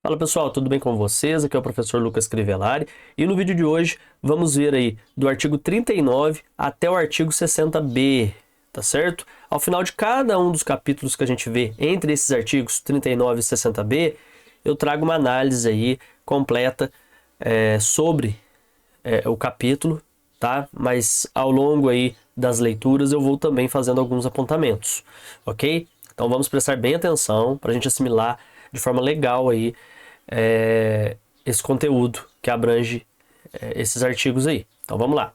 Fala pessoal, tudo bem com vocês? Aqui é o professor Lucas Crivellari e no vídeo de hoje vamos ver aí do artigo 39 até o artigo 60b, tá certo? Ao final de cada um dos capítulos que a gente vê entre esses artigos 39 e 60b, eu trago uma análise aí completa sobre o capítulo, tá? Mas ao longo aí das leituras eu vou também fazendo alguns apontamentos, ok? Então vamos prestar bem atenção para a gente assimilar de forma legal aí esse conteúdo que abrange esses artigos aí. Então vamos lá.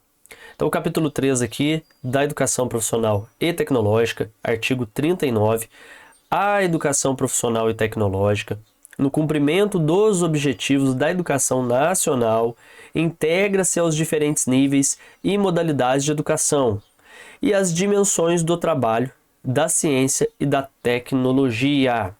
Então o capítulo 3 aqui da educação profissional e tecnológica, artigo 39, a educação profissional e tecnológica, no cumprimento dos objetivos da educação nacional, integra-se aos diferentes níveis e modalidades de educação e as dimensões do trabalho, da ciência e da tecnologia.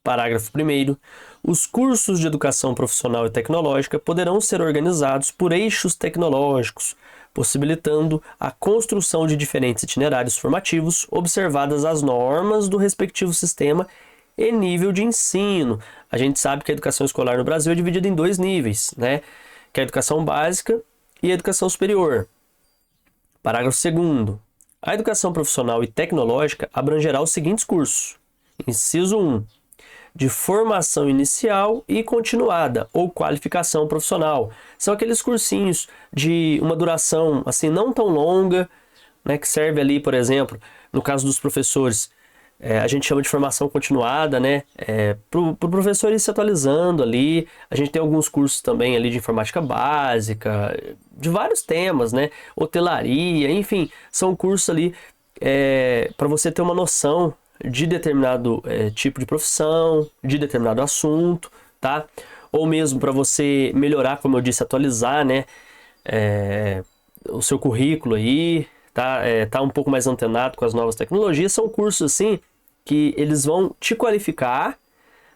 Parágrafo 1º. Os cursos de educação profissional e tecnológica poderão ser organizados por eixos tecnológicos, possibilitando a construção de diferentes itinerários formativos, observadas as normas do respectivo sistema e nível de ensino. A gente sabe que a educação escolar no Brasil é dividida em dois níveis, né? Que é a educação básica e a educação superior. Parágrafo 2º. A educação profissional e tecnológica abrangerá os seguintes cursos. Inciso 1. De formação inicial e continuada, ou qualificação profissional. São aqueles cursinhos de uma duração assim não tão longa, né, que serve ali, por exemplo, no caso dos professores, a gente chama de formação continuada, né, para o professor ir se atualizando ali. A gente tem alguns cursos também ali de informática básica, de vários temas, né, hotelaria, enfim, são cursos ali para você ter uma noção de determinado tipo de profissão, de determinado assunto, tá? Ou mesmo para você melhorar, como eu disse, atualizar, né, o seu currículo aí, tá? Tá um pouco mais antenado com as novas tecnologias. São cursos assim que eles vão te qualificar,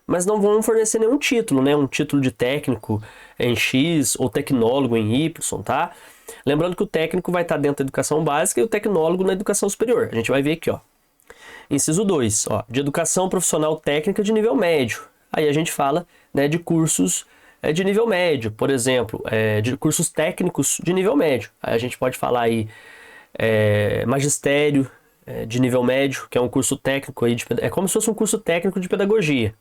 mas não vão fornecer nenhum título, né? Um título de técnico em X ou tecnólogo em Y, tá? Lembrando que o técnico vai estar dentro da educação básica e o tecnólogo na educação superior. A gente vai ver aqui, ó. Inciso 2, ó, de educação profissional técnica de nível médio. Aí a gente fala, né, de cursos de nível médio, por exemplo, de cursos técnicos de nível médio. Aí a gente pode falar aí magistério de nível médio, que é um curso técnico aí é como se fosse um curso técnico de pedagogia.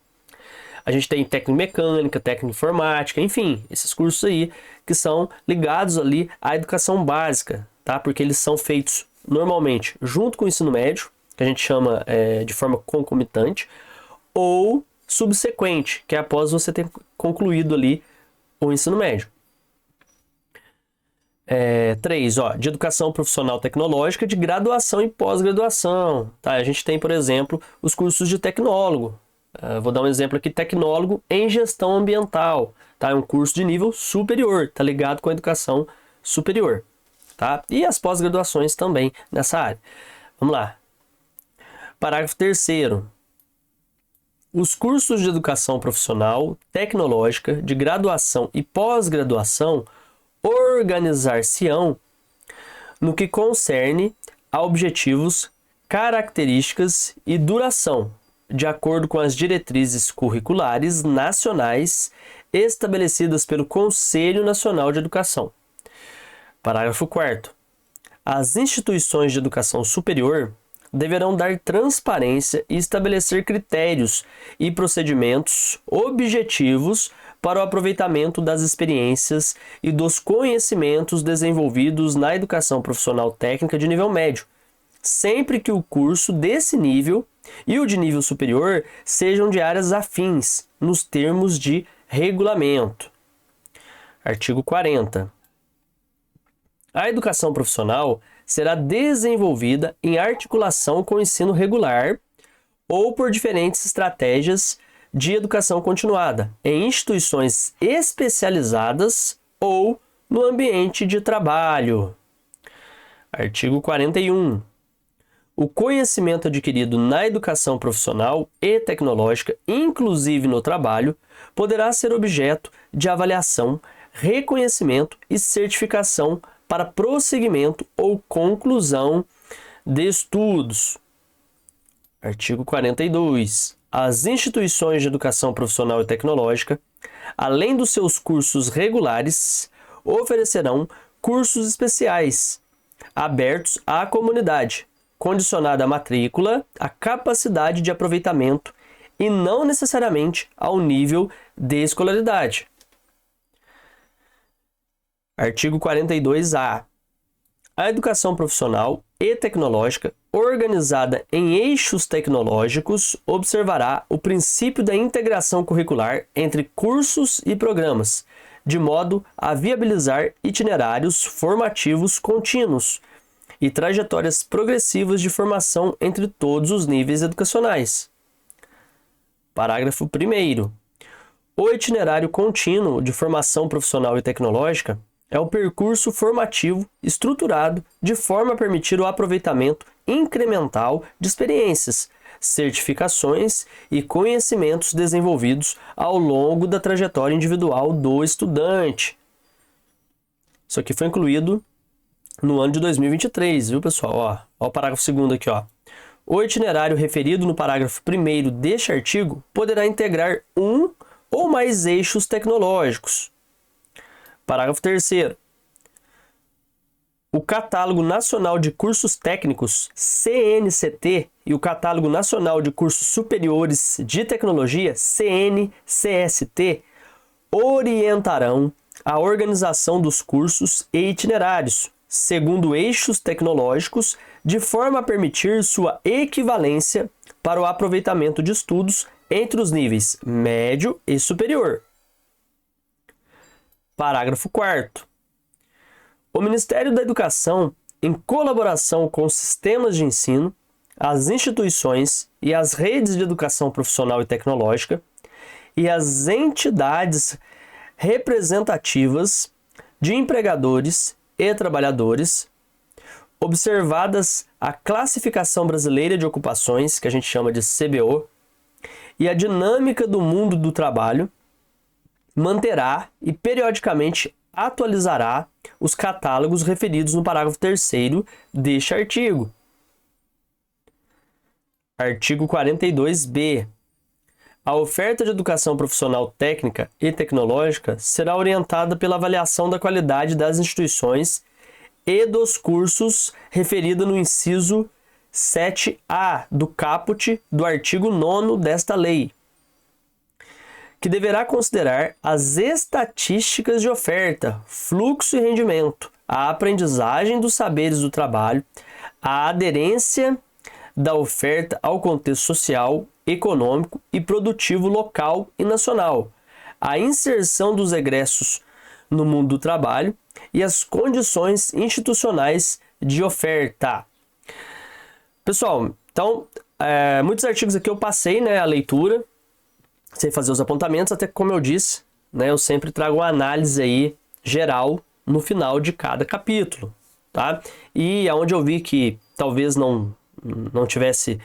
A gente tem técnico mecânica, técnico informática, enfim, esses cursos aí que são ligados ali à educação básica, tá? Porque eles são feitos normalmente junto com o ensino médio, que a gente chama de forma concomitante, ou subsequente, que é após você ter concluído ali o ensino médio. 3, ó, de educação profissional tecnológica de graduação e pós-graduação. Tá? A gente tem, por exemplo, os cursos de tecnólogo. Vou dar um exemplo aqui, tecnólogo em gestão ambiental. Tá? É um curso de nível superior, tá ligado com a educação superior. Tá? E as pós-graduações também nessa área. Vamos lá. Parágrafo 3º. Os cursos de educação profissional, tecnológica, de graduação e pós-graduação organizar-se-ão no que concerne a objetivos, características e duração, de acordo com as diretrizes curriculares nacionais estabelecidas pelo Conselho Nacional de Educação. Parágrafo 4º. As instituições de educação superior deverão dar transparência e estabelecer critérios e procedimentos objetivos para o aproveitamento das experiências e dos conhecimentos desenvolvidos na educação profissional técnica de nível médio, sempre que o curso desse nível e o de nível superior sejam de áreas afins, nos termos de regulamento. Artigo 40. A educação profissional será desenvolvida em articulação com o ensino regular ou por diferentes estratégias de educação continuada, em instituições especializadas ou no ambiente de trabalho. Artigo 41. O conhecimento adquirido na educação profissional e tecnológica, inclusive no trabalho, poderá ser objeto de avaliação, reconhecimento e certificação para prosseguimento ou conclusão de estudos. Artigo 42. as instituições de educação profissional e tecnológica, além dos seus cursos regulares, oferecerão cursos especiais, abertos à comunidade, condicionada à matrícula, à capacidade de aproveitamento e não necessariamente ao nível de escolaridade. Artigo 42-A. A educação profissional e tecnológica, organizada em eixos tecnológicos, observará o princípio da integração curricular entre cursos e programas, de modo a viabilizar itinerários formativos contínuos e trajetórias progressivas de formação entre todos os níveis educacionais. Parágrafo 1º. O itinerário contínuo de formação profissional e tecnológica é o percurso formativo estruturado de forma a permitir o aproveitamento incremental de experiências, certificações e conhecimentos desenvolvidos ao longo da trajetória individual do estudante. Isso aqui foi incluído no ano de 2023, viu, pessoal? Ó o parágrafo 2º aqui, ó. O itinerário referido no parágrafo 1º deste artigo poderá integrar um ou mais eixos tecnológicos. Parágrafo 3º. O Catálogo Nacional de Cursos Técnicos, CNCT, e o Catálogo Nacional de Cursos Superiores de Tecnologia, CNCST, orientarão a organização dos cursos e itinerários, segundo eixos tecnológicos, de forma a permitir sua equivalência para o aproveitamento de estudos entre os níveis médio e superior. Parágrafo 4º. O Ministério da Educação, em colaboração com os sistemas de ensino, as instituições e as redes de educação profissional e tecnológica e as entidades representativas de empregadores e trabalhadores, observadas a Classificação Brasileira de Ocupações, que a gente chama de CBO, e a dinâmica do mundo do trabalho, manterá e periodicamente atualizará os catálogos referidos no parágrafo 3º deste artigo. Artigo 42-B. A oferta de educação profissional técnica e tecnológica será orientada pela avaliação da qualidade das instituições e dos cursos referida no inciso 7A do caput do artigo 9º desta lei, que deverá considerar as estatísticas de oferta, fluxo e rendimento, a aprendizagem dos saberes do trabalho, a aderência da oferta ao contexto social, econômico e produtivo local e nacional, a inserção dos egressos no mundo do trabalho e as condições institucionais de oferta. Pessoal, então, muitos artigos aqui eu passei, né, a leitura, sem fazer os apontamentos, até que, como eu disse, né, eu sempre trago uma análise aí geral no final de cada capítulo, tá? E aonde eu vi que talvez não tivesse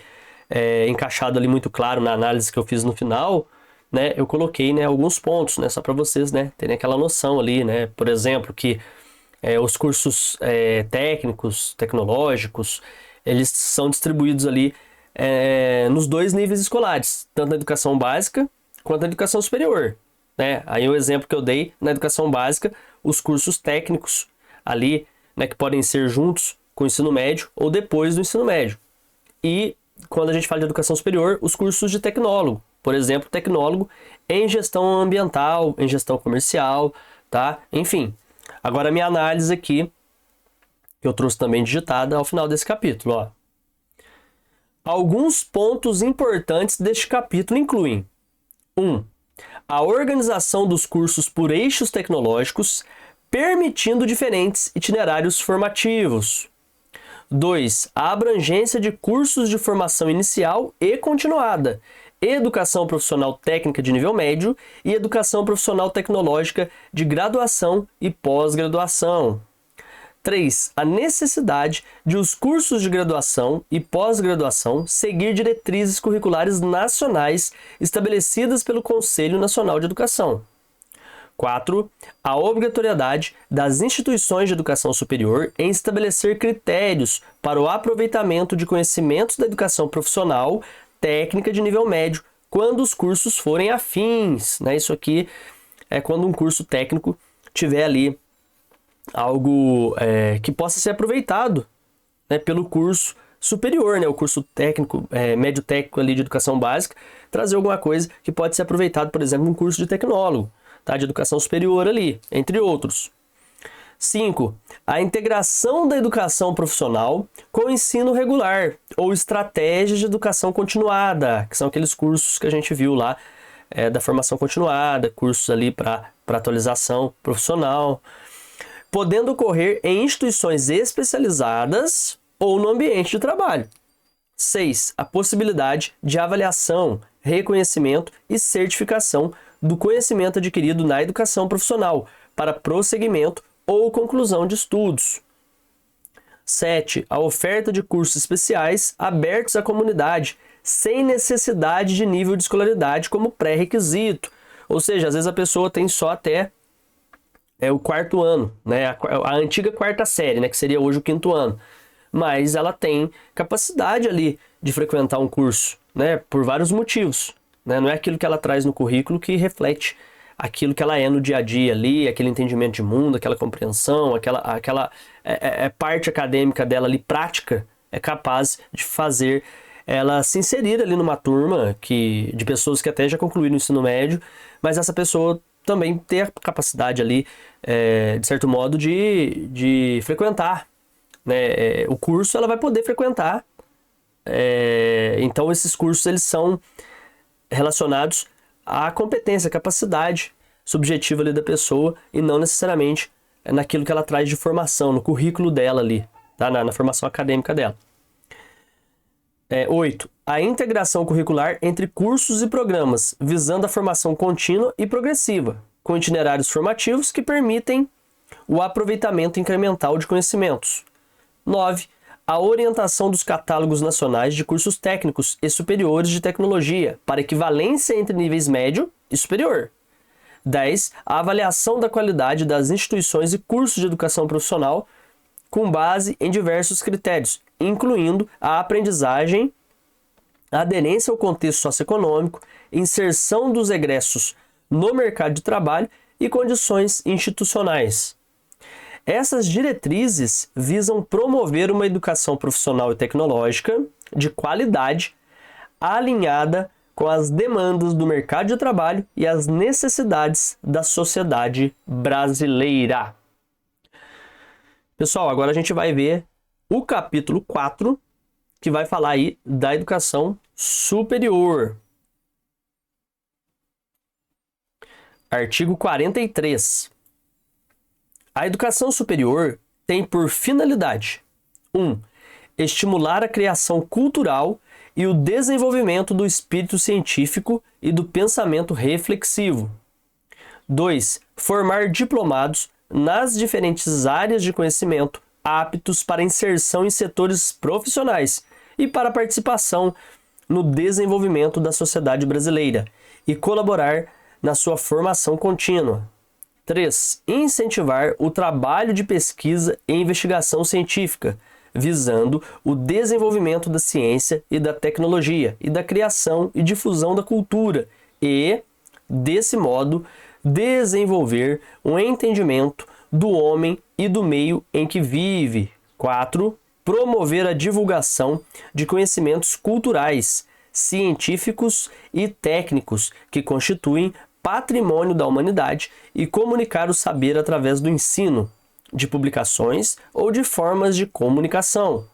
encaixado ali muito claro na análise que eu fiz no final, né, eu coloquei, né, alguns pontos, né, só para vocês, né, terem aquela noção ali, né, por exemplo, que os cursos técnicos, tecnológicos, eles são distribuídos ali nos dois níveis escolares, tanto na educação básica quanto na educação superior, né? Aí o exemplo que eu dei, na educação básica, os cursos técnicos ali, né, que podem ser juntos com o ensino médio ou depois do ensino médio. E quando a gente fala de educação superior, os cursos de tecnólogo, por exemplo, tecnólogo em gestão ambiental, em gestão comercial, tá? Enfim, agora a minha análise aqui, que eu trouxe também digitada ao final desse capítulo, ó. Alguns pontos importantes deste capítulo incluem: 1. A organização dos cursos por eixos tecnológicos, permitindo diferentes itinerários formativos. 2. A abrangência de cursos de formação inicial e continuada, educação profissional técnica de nível médio e educação profissional tecnológica de graduação e pós-graduação. 3. A necessidade de os cursos de graduação e pós-graduação seguir diretrizes curriculares nacionais estabelecidas pelo Conselho Nacional de Educação. 4. A obrigatoriedade das instituições de educação superior em estabelecer critérios para o aproveitamento de conhecimentos da educação profissional técnica de nível médio quando os cursos forem afins, né? Isso aqui é quando um curso técnico tiver ali algo que possa ser aproveitado, né, pelo curso superior, né, o curso técnico, médio técnico ali de educação básica, trazer alguma coisa que pode ser aproveitado, por exemplo, num curso de tecnólogo, tá, de educação superior ali, entre outros. 5. A integração da educação profissional com o ensino regular ou estratégias de educação continuada, que são aqueles cursos que a gente viu lá da formação continuada, cursos ali para atualização profissional, podendo ocorrer em instituições especializadas ou no ambiente de trabalho. 6. A possibilidade de avaliação, reconhecimento e certificação do conhecimento adquirido na educação profissional para prosseguimento ou conclusão de estudos. 7. A oferta de cursos especiais abertos à comunidade, sem necessidade de nível de escolaridade como pré-requisito. Ou seja, às vezes a pessoa tem só até o 4º ano, né? A antiga 4ª série, né? Que seria hoje o 5º ano. Mas ela tem capacidade ali de frequentar um curso, né? Por vários motivos, né? Não é aquilo que ela traz no currículo que reflete aquilo que ela é no dia a dia ali, aquele entendimento de mundo, aquela compreensão, aquela parte acadêmica dela ali, prática, é capaz de fazer ela se inserir ali numa turma de pessoas que até já concluíram o ensino médio, mas essa pessoa também ter a capacidade ali, de certo modo, de frequentar, né? O curso ela vai poder frequentar. Então esses cursos eles são relacionados à competência, à capacidade subjetiva ali da pessoa e não necessariamente naquilo que ela traz de formação, no currículo dela ali, tá? Na formação acadêmica dela. 8. A integração curricular entre cursos e programas, visando a formação contínua e progressiva, com itinerários formativos que permitem o aproveitamento incremental de conhecimentos. 9. A orientação dos catálogos nacionais de cursos técnicos e superiores de tecnologia para equivalência entre níveis médio e superior. 10. A avaliação da qualidade das instituições e cursos de educação profissional com base em diversos critérios, incluindo a aprendizagem, a aderência ao contexto socioeconômico, inserção dos egressos no mercado de trabalho e condições institucionais. Essas diretrizes visam promover uma educação profissional e tecnológica de qualidade, alinhada com as demandas do mercado de trabalho e as necessidades da sociedade brasileira. Pessoal, agora a gente vai ver o capítulo 4, que vai falar aí da educação superior. Artigo 43. A educação superior tem por finalidade: 1. Estimular a criação cultural e o desenvolvimento do espírito científico e do pensamento reflexivo. 2. Formar diplomados nas diferentes áreas de conhecimento aptos para inserção em setores profissionais e para participação no desenvolvimento da sociedade brasileira e colaborar na sua formação contínua. 3. Incentivar o trabalho de pesquisa e investigação científica, visando o desenvolvimento da ciência e da tecnologia e da criação e difusão da cultura e, desse modo, desenvolver um entendimento do homem e do meio em que vive. 4. Promover a divulgação de conhecimentos culturais, científicos e técnicos que constituem patrimônio da humanidade e comunicar o saber através do ensino, de publicações ou de formas de comunicação.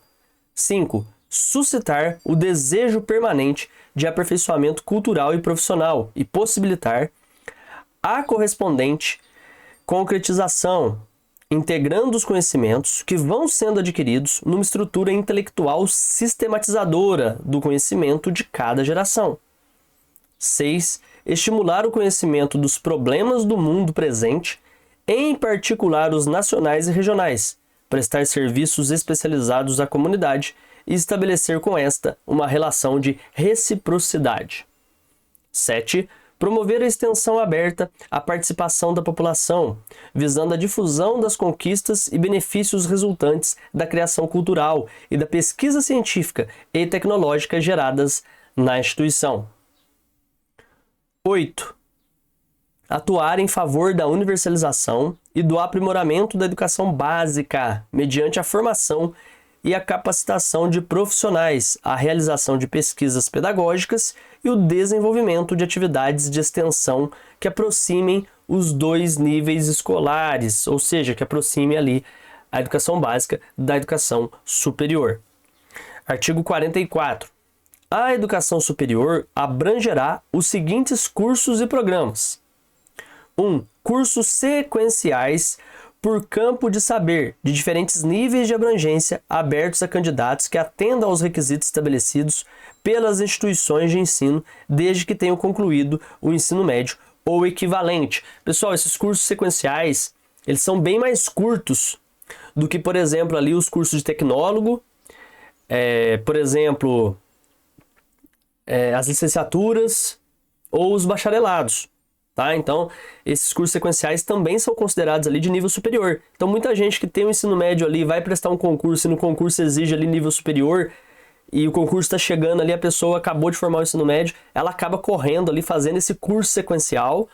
5. Suscitar o desejo permanente de aperfeiçoamento cultural e profissional e possibilitar a correspondente concretização, integrando os conhecimentos que vão sendo adquiridos numa estrutura intelectual sistematizadora do conhecimento de cada geração. 6. Estimular o conhecimento dos problemas do mundo presente, em particular os nacionais e regionais, prestar serviços especializados à comunidade e estabelecer com esta uma relação de reciprocidade. 7. Promover a extensão aberta à participação da população, visando a difusão das conquistas e benefícios resultantes da criação cultural e da pesquisa científica e tecnológica geradas na instituição. 8. Atuar em favor da universalização e do aprimoramento da educação básica, mediante a formação e a capacitação de profissionais, a realização de pesquisas pedagógicas e o desenvolvimento de atividades de extensão que aproximem os dois níveis escolares, ou seja, que aproxime ali a educação básica da educação superior. Artigo 44. A educação superior abrangerá os seguintes cursos e programas. 1. Cursos sequenciais por campo de saber, de diferentes níveis de abrangência, abertos a candidatos que atendam aos requisitos estabelecidos pelas instituições de ensino, desde que tenham concluído o ensino médio ou equivalente. Pessoal, esses cursos sequenciais, eles são bem mais curtos do que, por exemplo, ali os cursos de tecnólogo, por exemplo, as licenciaturas ou os bacharelados. Tá? Então, esses cursos sequenciais também são considerados ali de nível superior. Então, muita gente que tem o ensino médio ali vai prestar um concurso e no concurso exige ali nível superior e o concurso está chegando ali, a pessoa acabou de formar o ensino médio, ela acaba correndo ali, fazendo esse curso sequencial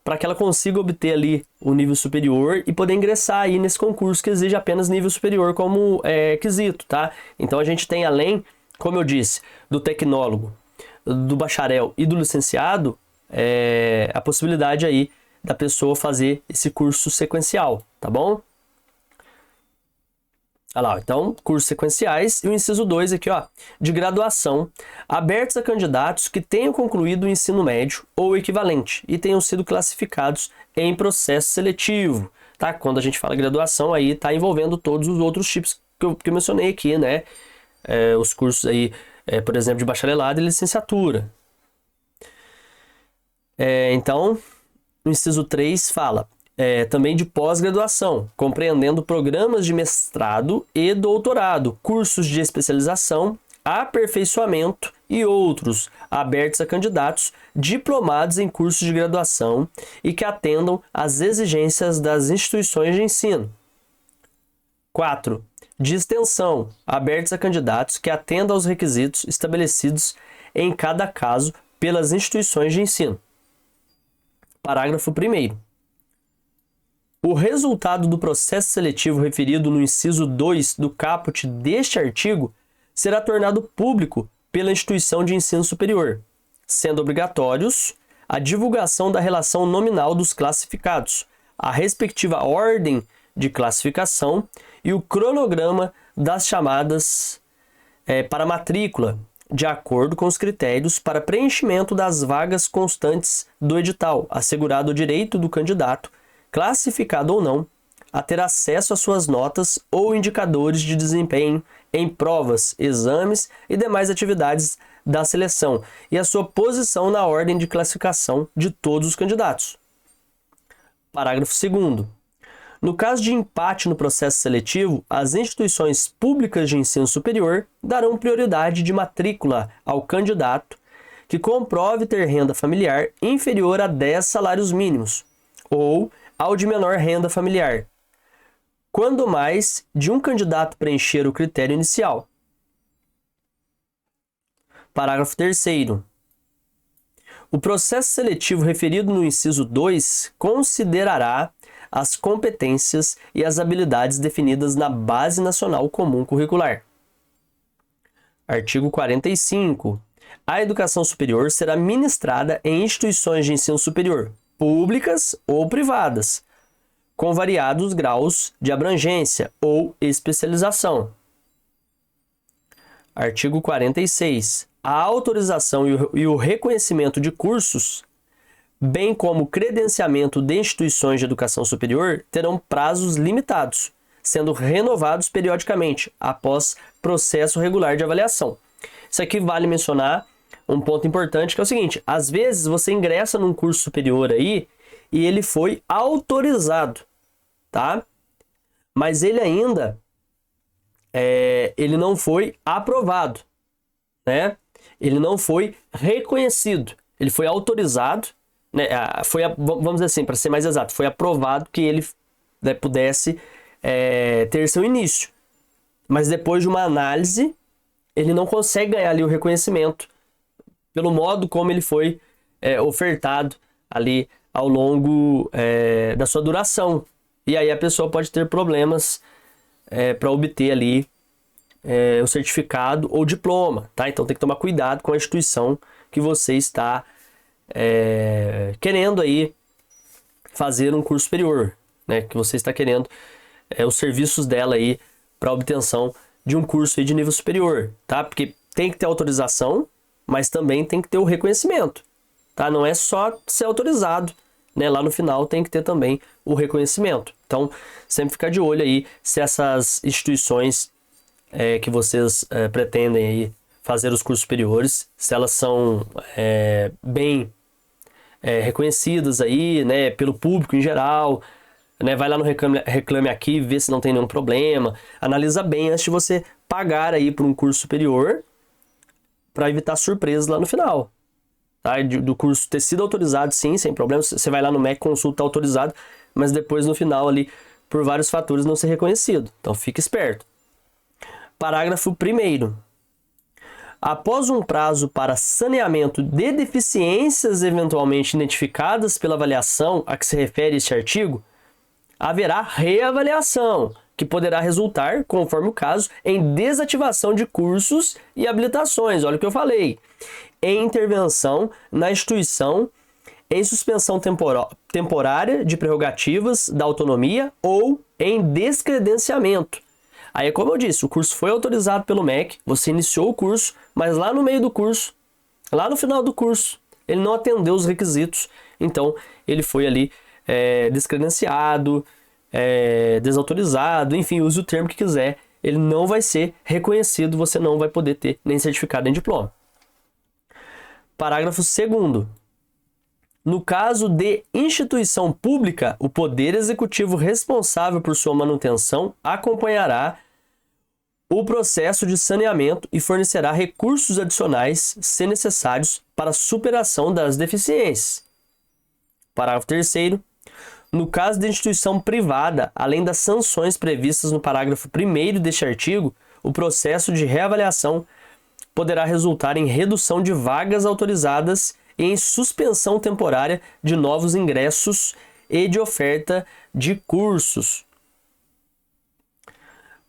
para que ela consiga obter ali o nível superior e poder ingressar aí nesse concurso que exige apenas nível superior como quesito, tá? Então, a gente tem além, como eu disse, do tecnólogo, do bacharel e do licenciado, a possibilidade aí da pessoa fazer esse curso sequencial, tá bom? Olha lá, então, cursos sequenciais e o inciso 2 aqui, ó, de graduação, abertos a candidatos que tenham concluído o ensino médio ou equivalente e tenham sido classificados em processo seletivo, tá? Quando a gente fala graduação, aí tá envolvendo todos os outros tipos que eu mencionei aqui, né? Os cursos aí, por exemplo, de bacharelado e licenciatura. Então, o inciso 3 fala também de pós-graduação, compreendendo programas de mestrado e doutorado, cursos de especialização, aperfeiçoamento e outros, abertos a candidatos diplomados em cursos de graduação e que atendam às exigências das instituições de ensino. 4. De extensão, abertos a candidatos que atendam aos requisitos estabelecidos em cada caso pelas instituições de ensino. Parágrafo 1º. O resultado do processo seletivo referido no inciso 2 do caput deste artigo será tornado público pela instituição de ensino superior, sendo obrigatórios a divulgação da relação nominal dos classificados, a respectiva ordem de classificação e o cronograma das chamadas para matrícula, de acordo com os critérios para preenchimento das vagas constantes do edital, assegurado o direito do candidato, classificado ou não, a ter acesso às suas notas ou indicadores de desempenho em provas, exames e demais atividades da seleção, e a sua posição na ordem de classificação de todos os candidatos. Parágrafo 2º. No caso de empate no processo seletivo, as instituições públicas de ensino superior darão prioridade de matrícula ao candidato que comprove ter renda familiar inferior a 10 salários mínimos ou ao de menor renda familiar, quando mais de um candidato preencher o critério inicial. Parágrafo 3º. O processo seletivo referido no inciso 2 considerará as competências e as habilidades definidas na Base Nacional Comum Curricular. Artigo 45. A educação superior será ministrada em instituições de ensino superior, públicas ou privadas, com variados graus de abrangência ou especialização. Artigo 46. A autorização e o reconhecimento de cursos, bem como o credenciamento de instituições de educação superior, terão prazos limitados, sendo renovados periodicamente, após processo regular de avaliação. Isso aqui vale mencionar um ponto importante, que é o seguinte: às vezes você ingressa num curso superior aí e ele foi autorizado, tá? Mas ele ainda ele não foi aprovado, né? Ele não foi reconhecido. Ele foi autorizado, né? Vamos dizer assim, para ser mais exato, foi aprovado que ele pudesse ter seu início. Mas depois de uma análise, ele não consegue ganhar ali o reconhecimento pelo modo como ele foi ofertado ali ao longo da sua duração. E aí a pessoa pode ter problemas para obter ali o certificado ou diploma, tá? Então tem que tomar cuidado com a instituição que você está querendo aí fazer um curso superior, né? Que você está querendo os serviços dela aí para obtenção de um curso aí de nível superior, tá? Porque tem que ter autorização, mas também tem que ter o reconhecimento, tá? Não é só ser autorizado, né? Lá no final tem que ter também o reconhecimento. Então, sempre ficar de olho aí se essas instituições que vocês pretendem aí fazer os cursos superiores, se elas são bem reconhecidas aí, né, pelo público em geral, né? Vai lá no Reclame Aqui, vê se não tem nenhum problema, analisa bem antes de você pagar aí por um curso superior para evitar surpresas lá no final, tá? Do curso ter sido autorizado, sim, sem problema, você vai lá no MEC, consulta autorizado, mas depois no final ali, por vários fatores, não ser reconhecido. Então fique esperto. Parágrafo 1º. Após um prazo para saneamento de deficiências eventualmente identificadas pela avaliação a que se refere este artigo, haverá reavaliação, que poderá resultar, conforme o caso, em desativação de cursos e habilitações. Olha o que eu falei. Em intervenção na instituição, em suspensão temporária de prerrogativas da autonomia ou em descredenciamento. Aí, como eu disse, o curso foi autorizado pelo MEC, você iniciou o curso, mas lá no meio do curso, lá no final do curso, ele não atendeu os requisitos, então ele foi ali descredenciado, desautorizado, enfim, use o termo que quiser, ele não vai ser reconhecido, você não vai poder ter nem certificado nem diploma. Parágrafo 2º. No caso de instituição pública, o Poder Executivo responsável por sua manutenção acompanhará o processo de saneamento e fornecerá recursos adicionais, se necessários, para a superação das deficiências. Parágrafo 3º. No caso de instituição privada, além das sanções previstas no parágrafo 1º deste artigo, o processo de reavaliação poderá resultar em redução de vagas autorizadas e em suspensão temporária de novos ingressos e de oferta de cursos.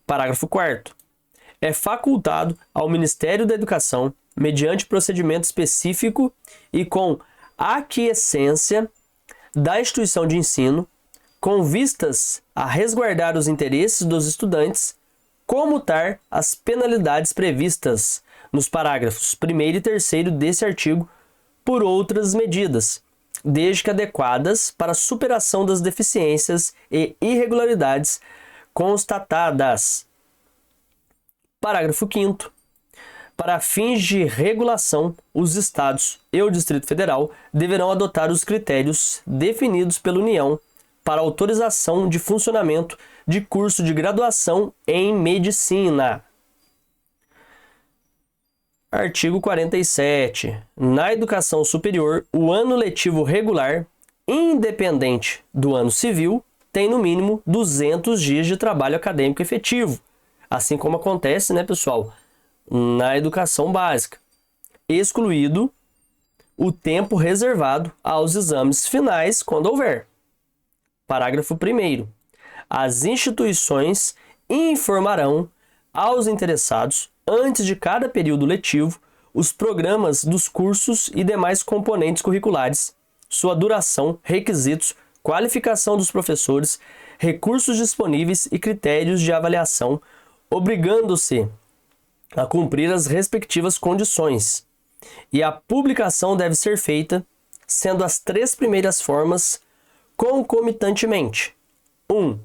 Parágrafo 4º. É facultado ao Ministério da Educação, mediante procedimento específico e com aquiescência da instituição de ensino, com vistas a resguardar os interesses dos estudantes, comutar as penalidades previstas nos parágrafos 1º e 3º desse artigo por outras medidas, desde que adequadas para a superação das deficiências e irregularidades constatadas. Parágrafo 5º. Para fins de regulação, os Estados e o Distrito Federal deverão adotar os critérios definidos pela União para autorização de funcionamento de curso de graduação em medicina. Artigo 47. Na educação superior, o ano letivo regular, independente do ano civil, tem no mínimo 200 dias de trabalho acadêmico efetivo, assim como acontece, né, pessoal, na educação básica, excluído o tempo reservado aos exames finais, quando houver. Parágrafo 1º. As instituições informarão aos interessados, antes de cada período letivo, os programas dos cursos e demais componentes curriculares, sua duração, requisitos, qualificação dos professores, recursos disponíveis e critérios de avaliação, obrigando-se a cumprir as respectivas condições. E a publicação deve ser feita, sendo as 3 primeiras formas concomitantemente. 1.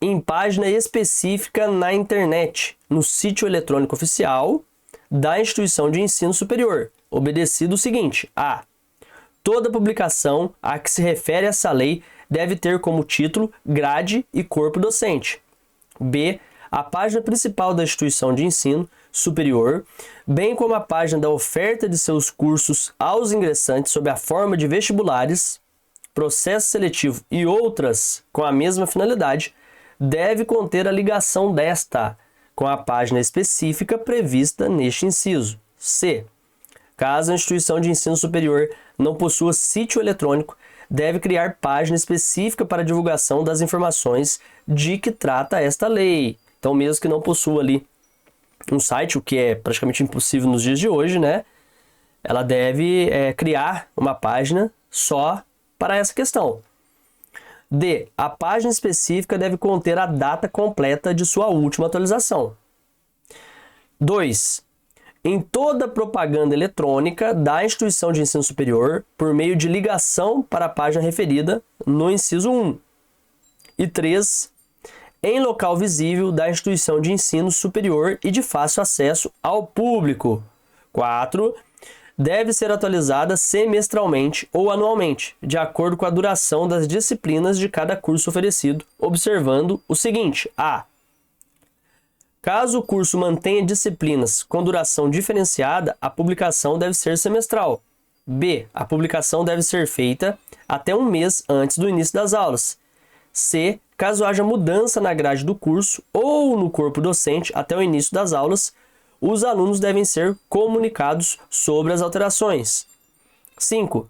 Em página específica na internet, no sítio eletrônico oficial da instituição de ensino superior, obedecido o seguinte: a. Toda publicação a que se refere essa lei deve ter como título, grade e corpo docente. B. A página principal da instituição de ensino superior, bem como a página da oferta de seus cursos aos ingressantes sob a forma de vestibulares, processo seletivo e outras com a mesma finalidade, deve conter a ligação desta com a página específica prevista neste inciso. C. Caso a instituição de ensino superior não possua sítio eletrônico, deve criar página específica para divulgação das informações de que trata esta lei. Então, mesmo que não possua ali um site, o que é praticamente impossível nos dias de hoje, né? Ela deve criar uma página só para essa questão. D. A página específica deve conter a data completa de sua última atualização. 2. Em toda propaganda eletrônica da instituição de ensino superior, por meio de ligação para a página referida no inciso 1. E 3. Em local visível da instituição de ensino superior e de fácil acesso ao público. 4. Deve ser atualizada semestralmente ou anualmente, de acordo com a duração das disciplinas de cada curso oferecido, observando o seguinte: a. Caso o curso mantenha disciplinas com duração diferenciada, a publicação deve ser semestral. B. A publicação deve ser feita até um mês antes do início das aulas. C. Caso haja mudança na grade do curso ou no corpo docente até o início das aulas, os alunos devem ser comunicados sobre as alterações. 5.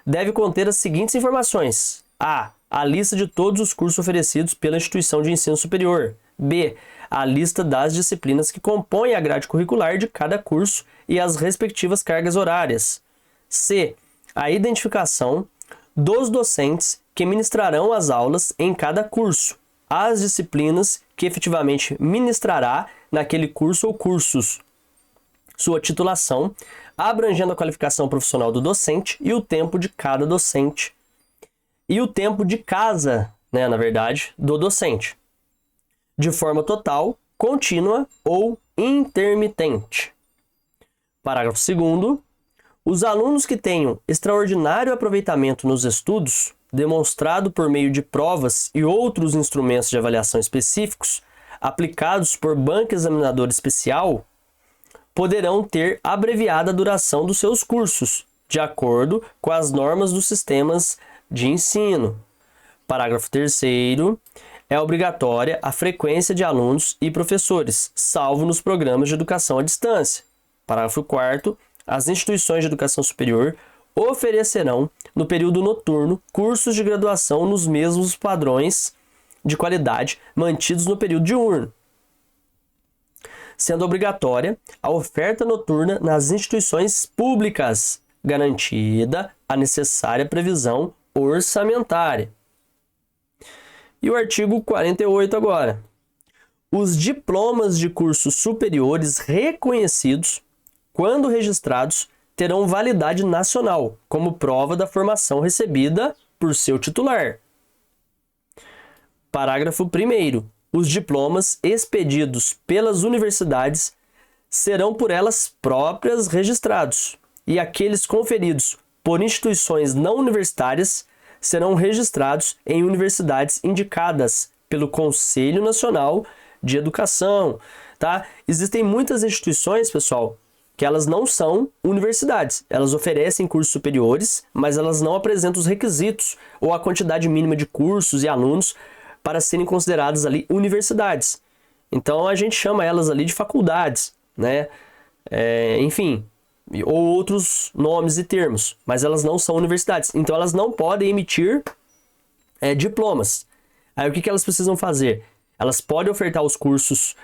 Deve conter as seguintes informações: a. A lista de todos os cursos oferecidos pela instituição de ensino superior. B. A lista das disciplinas que compõem a grade curricular de cada curso e as respectivas cargas horárias. C. A identificação dos docentes que ministrarão as aulas em cada curso, as disciplinas que efetivamente ministrará naquele curso ou cursos, sua titulação, abrangendo a qualificação profissional do docente e o tempo de cada docente. E o tempo de casa, na verdade, do docente, de forma total, contínua ou intermitente. Parágrafo 2º. Os alunos que tenham extraordinário aproveitamento nos estudos, demonstrado por meio de provas e outros instrumentos de avaliação específicos, aplicados por banco examinador especial, poderão ter abreviada a duração dos seus cursos, de acordo com as normas dos sistemas de ensino. Parágrafo 3º. É obrigatória a frequência de alunos e professores, salvo nos programas de educação à distância. Parágrafo 4º. As instituições de educação superior oferecerão, no período noturno, cursos de graduação nos mesmos padrões de qualidade mantidos no período diurno, sendo obrigatória a oferta noturna nas instituições públicas, garantida a necessária previsão orçamentária. E o artigo 48 agora. Os diplomas de cursos superiores reconhecidos, quando registrados, terão validade nacional, como prova da formação recebida por seu titular. Parágrafo 1º. Os diplomas expedidos pelas universidades serão por elas próprias registrados, e aqueles conferidos por instituições não universitárias serão registrados em universidades indicadas pelo Conselho Nacional de Educação. Tá? Existem muitas instituições, pessoal, que elas não são universidades. Elas oferecem cursos superiores, mas elas não apresentam os requisitos ou a quantidade mínima de cursos e alunos para serem consideradas ali universidades. Então, a gente chama elas ali de faculdades, né? Enfim, ou outros nomes e termos, mas elas não são universidades. Então, elas não podem emitir diplomas. Aí, o que elas precisam fazer? Elas podem ofertar os cursos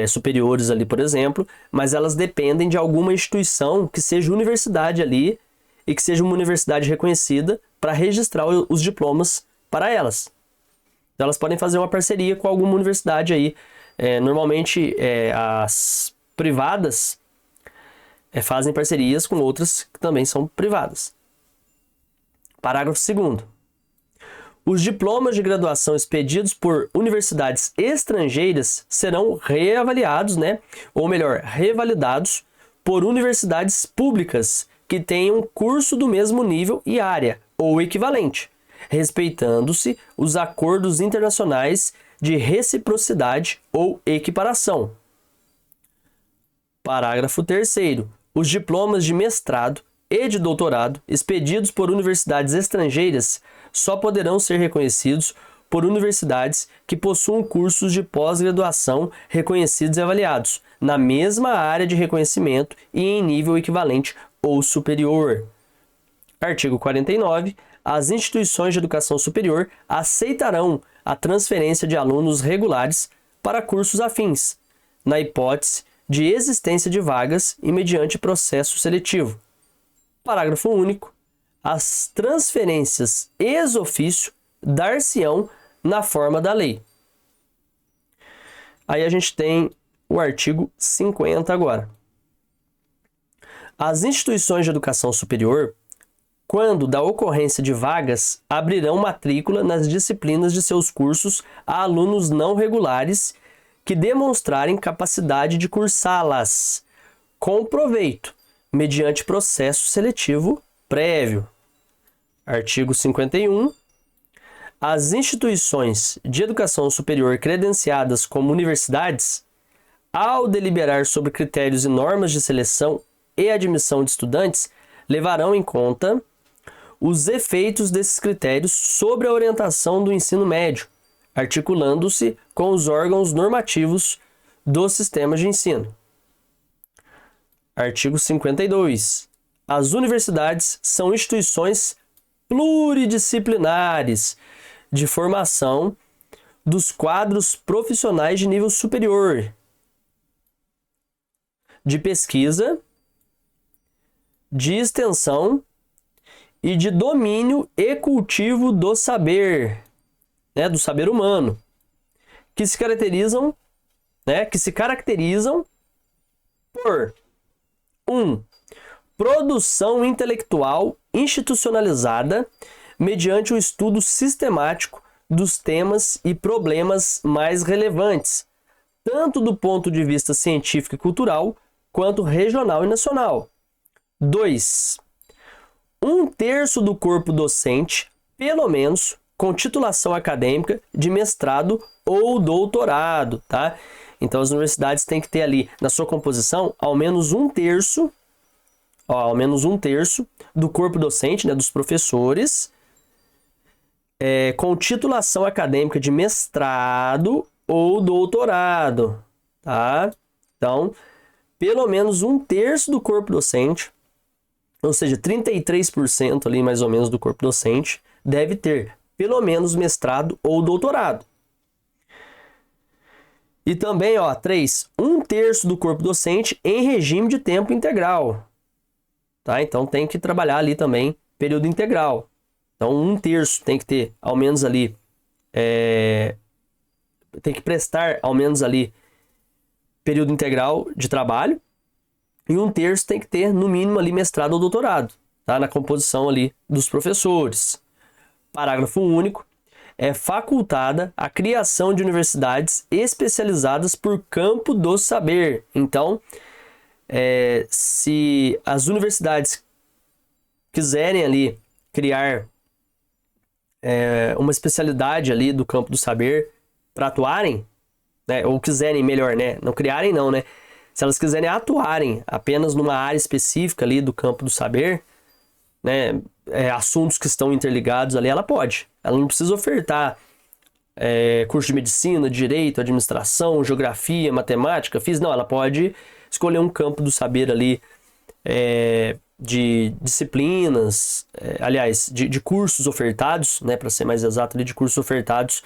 superiores ali, por exemplo, mas elas dependem de alguma instituição que seja universidade ali e que seja uma universidade reconhecida para registrar os diplomas para elas. Então, elas podem fazer uma parceria com alguma universidade aí. Normalmente, as privadas fazem parcerias com outras que também são privadas. Parágrafo 2º. Os diplomas de graduação expedidos por universidades estrangeiras serão reavaliados, ou melhor, revalidados por universidades públicas que tenham curso do mesmo nível e área, ou equivalente, respeitando-se os acordos internacionais de reciprocidade ou equiparação. Parágrafo 3º. Os diplomas de mestrado e de doutorado expedidos por universidades estrangeiras só poderão ser reconhecidos por universidades que possuam cursos de pós-graduação reconhecidos e avaliados na mesma área de reconhecimento e em nível equivalente ou superior. Artigo 49. As instituições de educação superior aceitarão a transferência de alunos regulares para cursos afins, na hipótese de existência de vagas e mediante processo seletivo. Parágrafo único. As transferências ex officio dar-se-ão na forma da lei. Aí a gente tem o artigo 50 agora. As instituições de educação superior, quando da ocorrência de vagas, abrirão matrícula nas disciplinas de seus cursos a alunos não regulares que demonstrarem capacidade de cursá-las com proveito, mediante processo seletivo prévio. Artigo 51. As instituições de educação superior credenciadas como universidades, ao deliberar sobre critérios e normas de seleção e admissão de estudantes, levarão em conta os efeitos desses critérios sobre a orientação do ensino médio, articulando-se com os órgãos normativos dos sistemas de ensino. Artigo 52. As universidades são instituições pluridisciplinares de formação dos quadros profissionais de nível superior, de pesquisa, de extensão e de domínio e cultivo do saber, do saber humano, que se caracterizam por 1. Produção intelectual institucionalizada mediante o estudo sistemático dos temas e problemas mais relevantes, tanto do ponto de vista científico e cultural, quanto regional e nacional. 2. 1/3 do corpo docente, pelo menos, com titulação acadêmica de mestrado ou doutorado, tá? Então, as universidades têm que ter ali, na sua composição, ao menos 1/3 do corpo docente, dos professores, com titulação acadêmica de mestrado ou doutorado, tá? Então, pelo menos 1/3 do corpo docente, ou seja, 33% ali mais ou menos do corpo docente, deve ter pelo menos mestrado ou doutorado. E também, 3, 1/3 do corpo docente em regime de tempo integral. Tá? Então, tem que trabalhar ali também período integral. Então, 1/3 tem que ter ao menos ali, tem que prestar ao menos ali período integral de trabalho. E 1/3 tem que ter, no mínimo, ali mestrado ou doutorado, tá? Na composição ali dos professores. Parágrafo único. É facultada a criação de universidades especializadas por campo do saber. Então, se as universidades quiserem ali criar uma especialidade ali do campo do saber para atuarem, ou quiserem melhor, não criarem não, se elas quiserem atuarem apenas numa área específica ali do campo do saber, assuntos que estão interligados ali, ela pode. Ela não precisa ofertar curso de medicina, direito, administração, geografia, matemática, física. Não, ela pode escolher um campo do saber ali de disciplinas, aliás, de cursos ofertados, para ser mais exato, ali, de cursos ofertados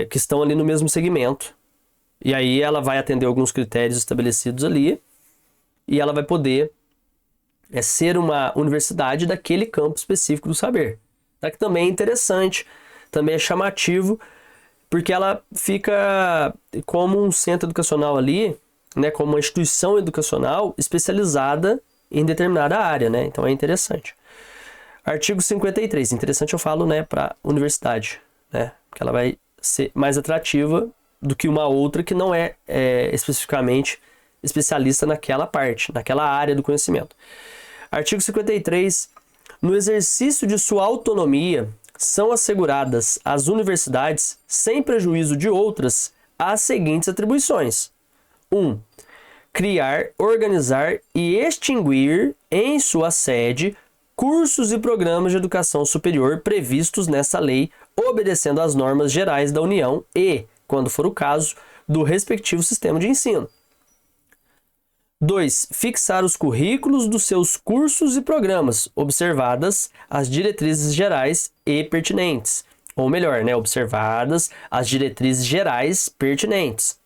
que estão ali no mesmo segmento. E aí ela vai atender alguns critérios estabelecidos ali e ela vai poder ser uma universidade daquele campo específico do saber. Tá? Que também é interessante, também é chamativo, porque ela fica como um centro educacional ali, como uma instituição educacional especializada em determinada área, Então é interessante. Artigo 53, interessante eu falo, para universidade, porque ela vai ser mais atrativa do que uma outra que não é especificamente especialista naquela parte, naquela área do conhecimento. Artigo 53. No exercício de sua autonomia, são asseguradas às universidades, sem prejuízo de outras, as seguintes atribuições. 1. Criar, organizar e extinguir em sua sede cursos e programas de educação superior previstos nessa lei, obedecendo às normas gerais da União e, quando for o caso, do respectivo sistema de ensino. 2. Fixar os currículos dos seus cursos e programas, observadas as diretrizes gerais e pertinentes. Ou melhor, né, observadas as diretrizes gerais pertinentes.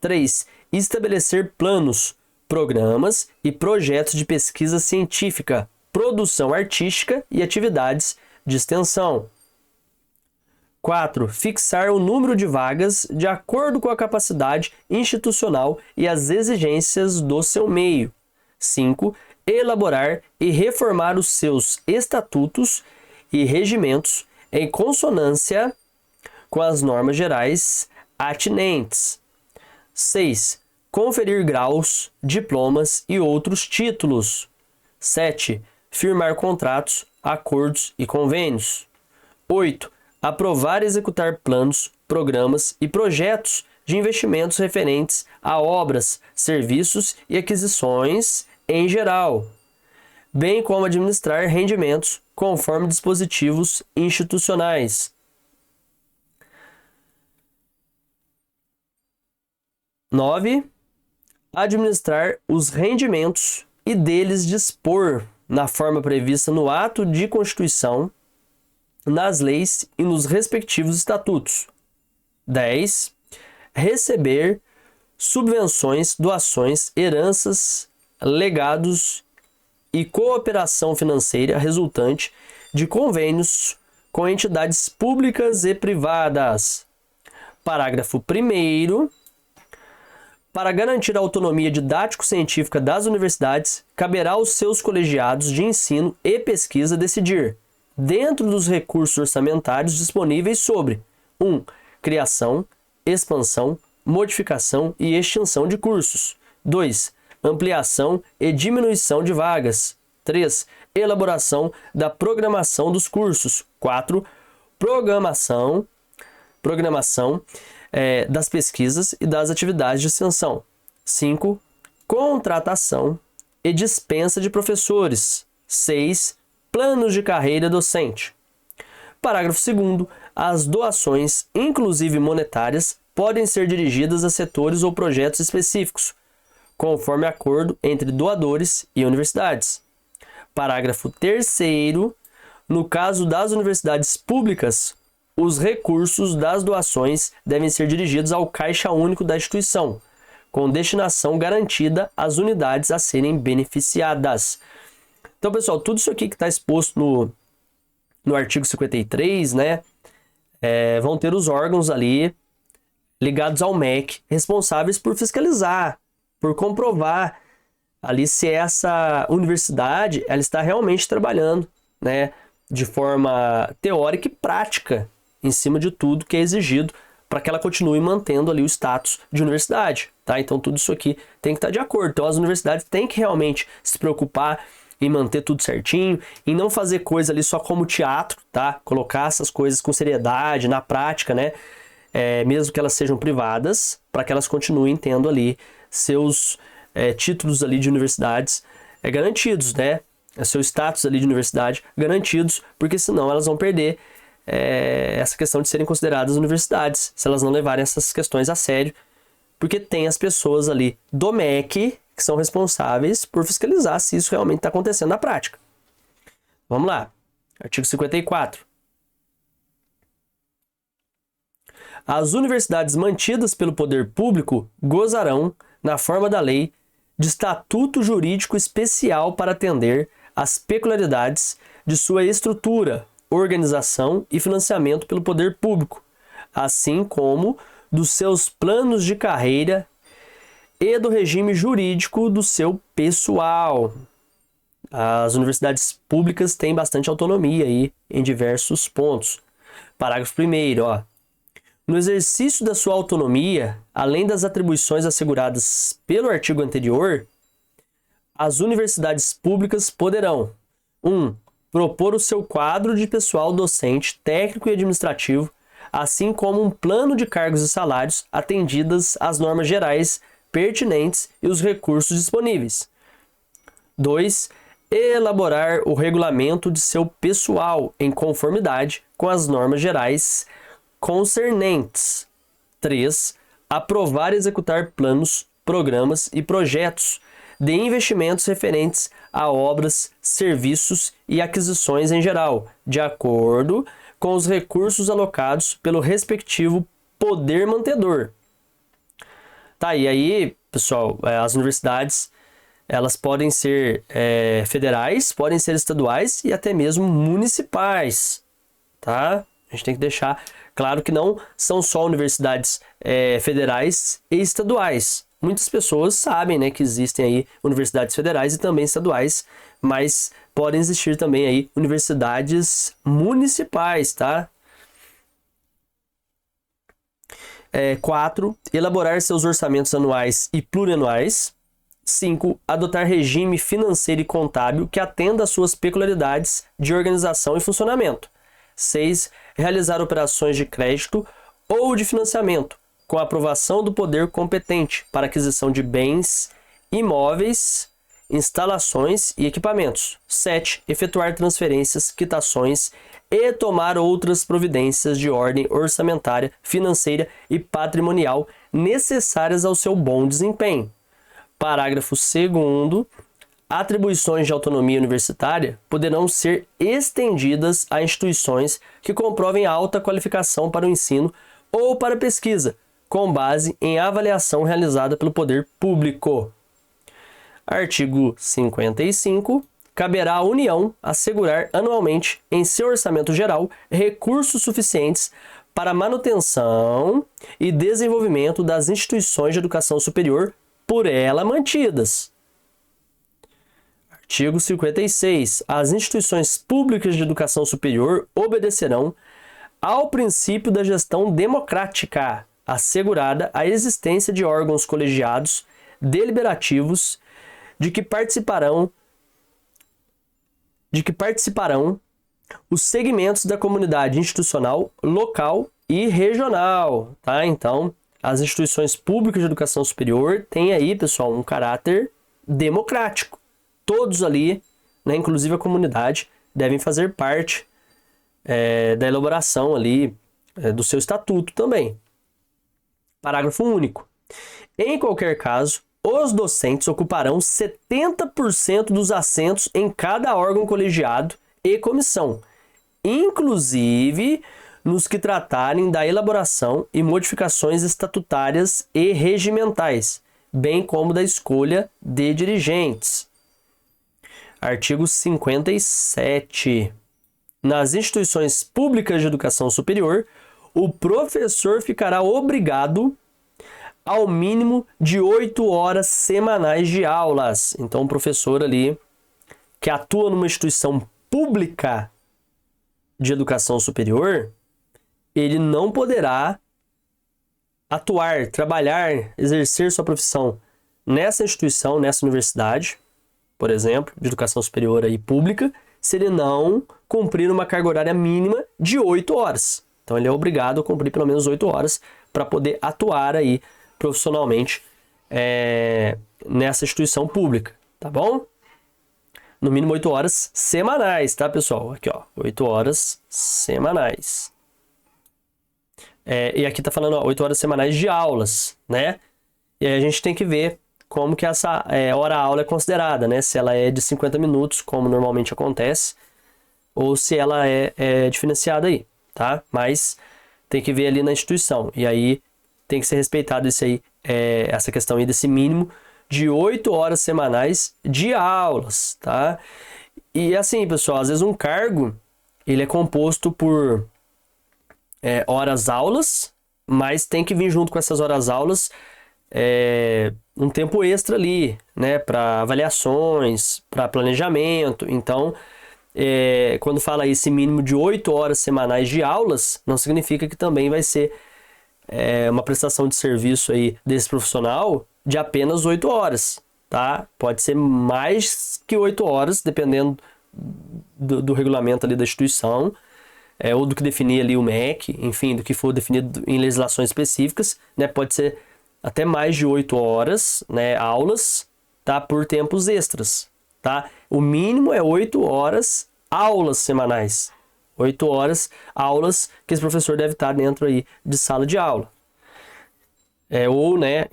3. Estabelecer planos, programas e projetos de pesquisa científica, produção artística e atividades de extensão. 4. Fixar o número de vagas de acordo com a capacidade institucional e as exigências do seu meio. 5. Elaborar e reformar os seus estatutos e regimentos em consonância com as normas gerais atinentes. 6. Conferir graus, diplomas e outros títulos. 7. Firmar contratos, acordos e convênios. 8. Aprovar e executar planos, programas e projetos de investimentos referentes a obras, serviços e aquisições em geral, bem como administrar rendimentos conforme dispositivos institucionais. 9. Administrar os rendimentos e deles dispor na forma prevista no ato de constituição, nas leis e nos respectivos estatutos. 10. Receber subvenções, doações, heranças, legados e cooperação financeira resultante de convênios com entidades públicas e privadas. Parágrafo 1º. Para garantir a autonomia didático-científica das universidades, caberá aos seus colegiados de ensino e pesquisa decidir, dentro dos recursos orçamentários disponíveis, sobre 1. Criação, expansão, modificação e extinção de cursos. 2. Ampliação e diminuição de vagas. 3. Elaboração da programação dos cursos. 4. Programação das pesquisas e das atividades de extensão. 5. Contratação e dispensa de professores. 6. Planos de carreira docente. Parágrafo 2º. As doações, inclusive monetárias, podem ser dirigidas a setores ou projetos específicos, conforme acordo entre doadores e universidades. Parágrafo 3º. No caso das universidades públicas, os recursos das doações devem ser dirigidos ao caixa único da instituição, com destinação garantida às unidades a serem beneficiadas. Então, pessoal, tudo isso aqui que está exposto no artigo 53, né, vão ter os órgãos ali ligados ao MEC, responsáveis por fiscalizar, por comprovar ali se essa universidade ela está realmente trabalhando, né, de forma teórica e prática em cima de tudo que é exigido para que ela continue mantendo ali o status de universidade, tá? Então tudo isso aqui tem que estar de acordo. Então as universidades têm que realmente se preocupar em manter tudo certinho, em não fazer coisa ali só como teatro, tá? Colocar essas coisas com seriedade, na prática, né? Mesmo que elas sejam privadas, para que elas continuem tendo ali seus títulos ali de universidades garantidos, né? Seu status ali de universidade garantidos, porque senão elas vão perder essa questão de serem consideradas universidades, se elas não levarem essas questões a sério, porque tem as pessoas ali do MEC que são responsáveis por fiscalizar se isso realmente está acontecendo na prática. Vamos lá, artigo 54. As universidades mantidas pelo poder público gozarão, na forma da lei, de estatuto jurídico especial para atender às peculiaridades de sua estrutura, organização e financiamento pelo poder público, assim como dos seus planos de carreira e do regime jurídico do seu pessoal. As universidades públicas têm bastante autonomia aí em diversos pontos. Parágrafo 1º, ó. No exercício da sua autonomia, além das atribuições asseguradas pelo artigo anterior, as universidades públicas poderão 1. Propor o seu quadro de pessoal docente, técnico e administrativo, assim como um plano de cargos e salários atendidas às normas gerais pertinentes e os recursos disponíveis. 2. Elaborar o regulamento de seu pessoal em conformidade com as normas gerais concernentes. 3. Aprovar e executar planos, programas e projetos de investimentos referentes a obras, serviços e aquisições em geral, de acordo com os recursos alocados pelo respectivo poder mantedor. Tá, e aí, pessoal, as universidades, elas podem ser federais, podem ser estaduais e até mesmo municipais, tá? A gente tem que deixar claro que não são só universidades federais e estaduais. Muitas pessoas sabem, né, que existem aí universidades federais e também estaduais, mas podem existir também aí universidades municipais, tá? 4. Elaborar seus orçamentos anuais e plurianuais. 5. Adotar regime financeiro e contábil que atenda às suas peculiaridades de organização e funcionamento. 6. Realizar operações de crédito ou de financiamento, com a aprovação do poder competente para aquisição de bens, imóveis, instalações e equipamentos. 7. Efetuar transferências, quitações e tomar outras providências de ordem orçamentária, financeira e patrimonial necessárias ao seu bom desempenho. Parágrafo 2º. Atribuições de autonomia universitária poderão ser estendidas a instituições que comprovem alta qualificação para o ensino ou para a pesquisa, com base em avaliação realizada pelo poder público. Artigo 55. Caberá à União assegurar anualmente em seu orçamento geral recursos suficientes para a manutenção e desenvolvimento das instituições de educação superior por ela mantidas. Artigo 56. As instituições públicas de educação superior obedecerão ao princípio da gestão democrática, assegurada a existência de órgãos colegiados deliberativos de que participarão os segmentos da comunidade institucional local e regional, tá? Então, as instituições públicas de educação superior têm aí, pessoal, um caráter democrático. Todos ali, né, inclusive a comunidade, devem fazer parte da elaboração ali do seu estatuto também. Parágrafo único. Em qualquer caso, os docentes ocuparão 70% dos assentos em cada órgão colegiado e comissão, inclusive nos que tratarem da elaboração e modificações estatutárias e regimentais, bem como da escolha de dirigentes. Artigo 57. Nas instituições públicas de educação superior, o professor ficará obrigado ao mínimo de 8 horas semanais de aulas. Então, o professor ali que atua numa instituição pública de educação superior, ele não poderá atuar, trabalhar, exercer sua profissão nessa instituição, nessa universidade, por exemplo, de educação superior aí pública, se ele não cumprir uma carga horária mínima de 8 horas. Então, ele é obrigado a cumprir pelo menos 8 horas para poder atuar aí profissionalmente nessa instituição pública, tá bom? No mínimo 8 horas semanais, tá, pessoal? Aqui, ó, 8 horas semanais. E aqui tá falando, ó, 8 horas semanais de aulas, né? E aí a gente tem que ver como que essa hora-aula é considerada, né? Se ela é de 50 minutos, como normalmente acontece, ou se ela é diferenciada aí, tá? Mas tem que ver ali na instituição. E aí tem que ser respeitado isso aí, essa questão aí desse mínimo de 8 horas semanais de aulas, tá? E assim, pessoal, às vezes um cargo, ele é composto por horas-aulas, mas tem que vir junto com essas horas-aulas um tempo extra ali, né? Para avaliações, para planejamento. Então, quando fala esse mínimo de 8 horas semanais de aulas, não significa que também vai ser uma prestação de serviço aí desse profissional de apenas 8 horas, tá? Pode ser mais que 8 horas, dependendo do regulamento ali da instituição, ou do que definir ali o MEC, enfim, do que for definido em legislações específicas, né? Pode ser até mais de 8 horas, né, aulas, tá? Por tempos extras, tá? O mínimo é 8 horas aulas semanais. 8 horas aulas que esse professor deve estar dentro aí de sala de aula. ou né,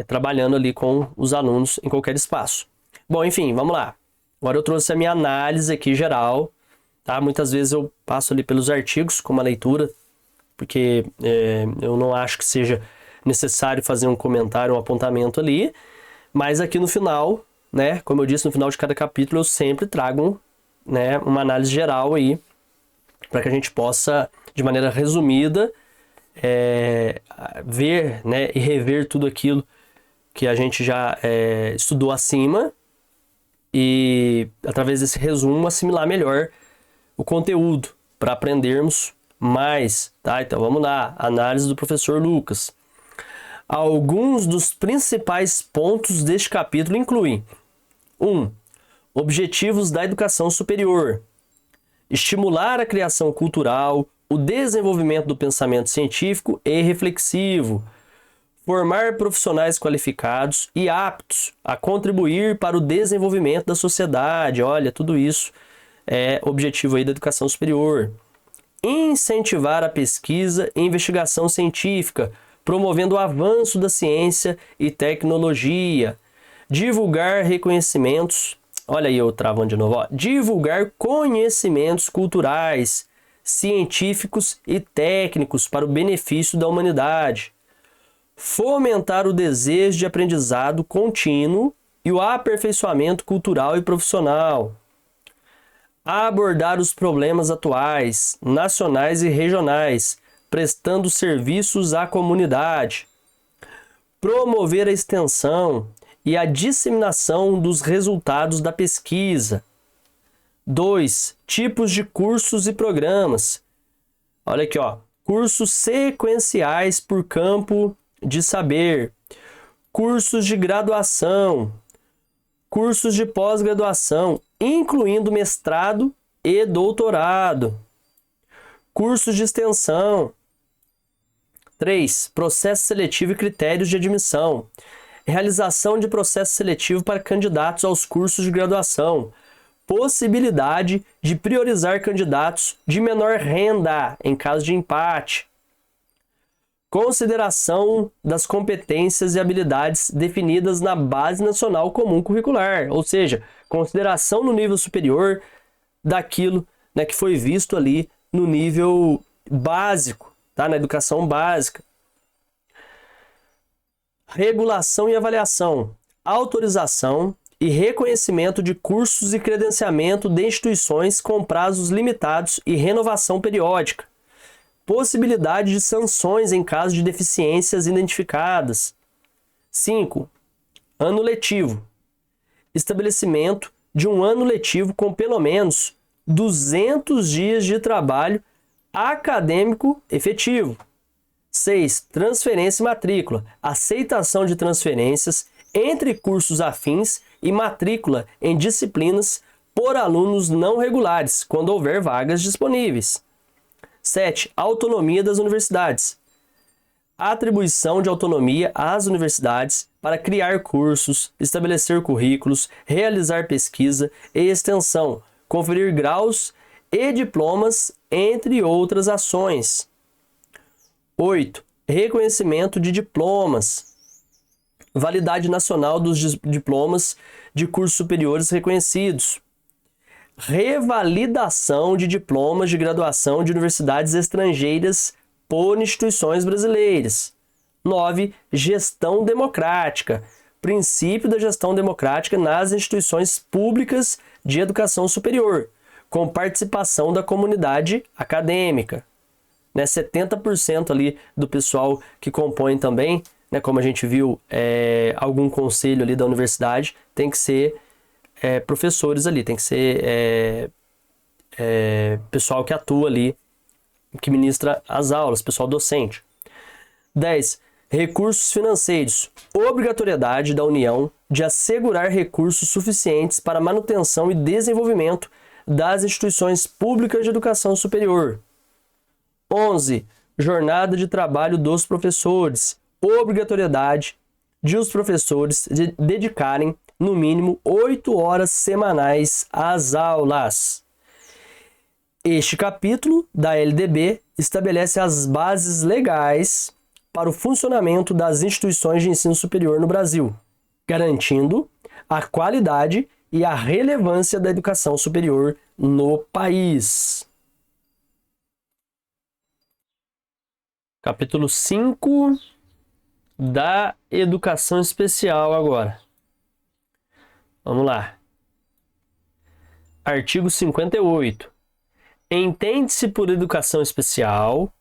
trabalhando ali com os alunos em qualquer espaço. Bom, enfim, vamos lá. Agora eu trouxe a minha análise aqui geral, tá? Muitas vezes eu passo ali pelos artigos com uma leitura, porque eu não acho que seja necessário fazer um comentário, um apontamento ali, mas aqui no final, né, como eu disse, no final de cada capítulo eu sempre trago, né, uma análise geral aí, para que a gente possa, de maneira resumida, ver, né, e rever tudo aquilo que a gente já estudou acima e, através desse resumo, assimilar melhor o conteúdo para aprendermos mais, tá? Então vamos lá, análise do professor Lucas. Alguns dos principais pontos deste capítulo incluem: 1. Objetivos da educação superior. Estimular a criação cultural, o desenvolvimento do pensamento científico e reflexivo. Formar profissionais qualificados e aptos a contribuir para o desenvolvimento da sociedade. Olha, tudo isso é objetivo aí da educação superior. Incentivar a pesquisa e investigação científica, promovendo o avanço da ciência e tecnologia. Divulgar reconhecimentos, olha aí eu travando de novo, ó. Divulgar conhecimentos culturais, científicos e técnicos para o benefício da humanidade. Fomentar o desejo de aprendizado contínuo e o aperfeiçoamento cultural e profissional. Abordar os problemas atuais, nacionais e regionais, prestando serviços à comunidade. Promover a extensão e a disseminação dos resultados da pesquisa. 2. Tipos de cursos e programas. Olha aqui, ó. Cursos sequenciais por campo de saber. Cursos de graduação. Cursos de pós-graduação, incluindo mestrado e doutorado. Cursos de extensão. 3. Processo seletivo e critérios de admissão. Realização de processo seletivo para candidatos aos cursos de graduação. Possibilidade de priorizar candidatos de menor renda em caso de empate. Consideração das competências e habilidades definidas na Base Nacional Comum Curricular, ou seja, consideração no nível superior daquilo, né, que foi visto ali no nível básico, tá? Na educação básica. Regulação e avaliação, autorização e reconhecimento de cursos e credenciamento de instituições com prazos limitados e renovação periódica. Possibilidade de sanções em caso de deficiências identificadas. 5. Ano letivo. Estabelecimento de um ano letivo com pelo menos 200 dias de trabalho acadêmico efetivo. 6. Transferência e matrícula. Aceitação de transferências entre cursos afins e matrícula em disciplinas por alunos não regulares, quando houver vagas disponíveis. 7. Autonomia das universidades. Atribuição de autonomia às universidades para criar cursos, estabelecer currículos, realizar pesquisa e extensão, conferir graus e diplomas, entre outras ações. 8. Reconhecimento de diplomas. Validade nacional dos diplomas de cursos superiores reconhecidos. Revalidação de diplomas de graduação de universidades estrangeiras por instituições brasileiras. 9. Gestão democrática. Princípio da gestão democrática nas instituições públicas de educação superior, com participação da comunidade acadêmica. 70% ali do pessoal que compõe também, né, como a gente viu, algum conselho ali da universidade, tem que ser professores ali, tem que ser pessoal que atua ali, que ministra as aulas, pessoal docente. 10. Recursos financeiros. Obrigatoriedade da União de assegurar recursos suficientes para manutenção e desenvolvimento das instituições públicas de educação superior. 11. Jornada de trabalho dos professores. Obrigatoriedade de os professores dedicarem no mínimo 8 horas semanais às aulas. Este capítulo da LDB estabelece as bases legais para o funcionamento das instituições de ensino superior no Brasil, garantindo a qualidade e a relevância da educação superior no país. Capítulo 5 da educação especial agora. Vamos lá. Artigo 58. Entende-se por educação especial,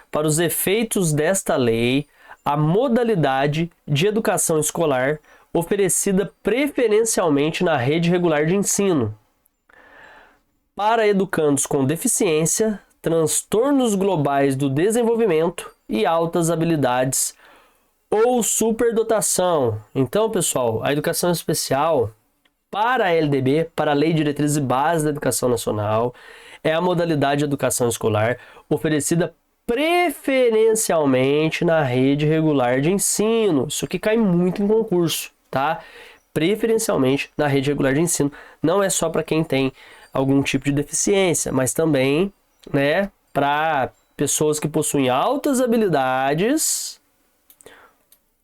para os efeitos desta lei, a modalidade de educação escolar oferecida preferencialmente na rede regular de ensino, para educandos com deficiência, transtornos globais do desenvolvimento e altas habilidades ou superdotação. Então, pessoal, a educação especial para a LDB, para a Lei de Diretrizes e Bases da Educação Nacional, é a modalidade de educação escolar oferecida preferencialmente na rede regular de ensino. Isso aqui cai muito em concurso, tá? Preferencialmente na rede regular de ensino. Não é só para quem tem algum tipo de deficiência, mas também, né, para pessoas que possuem altas habilidades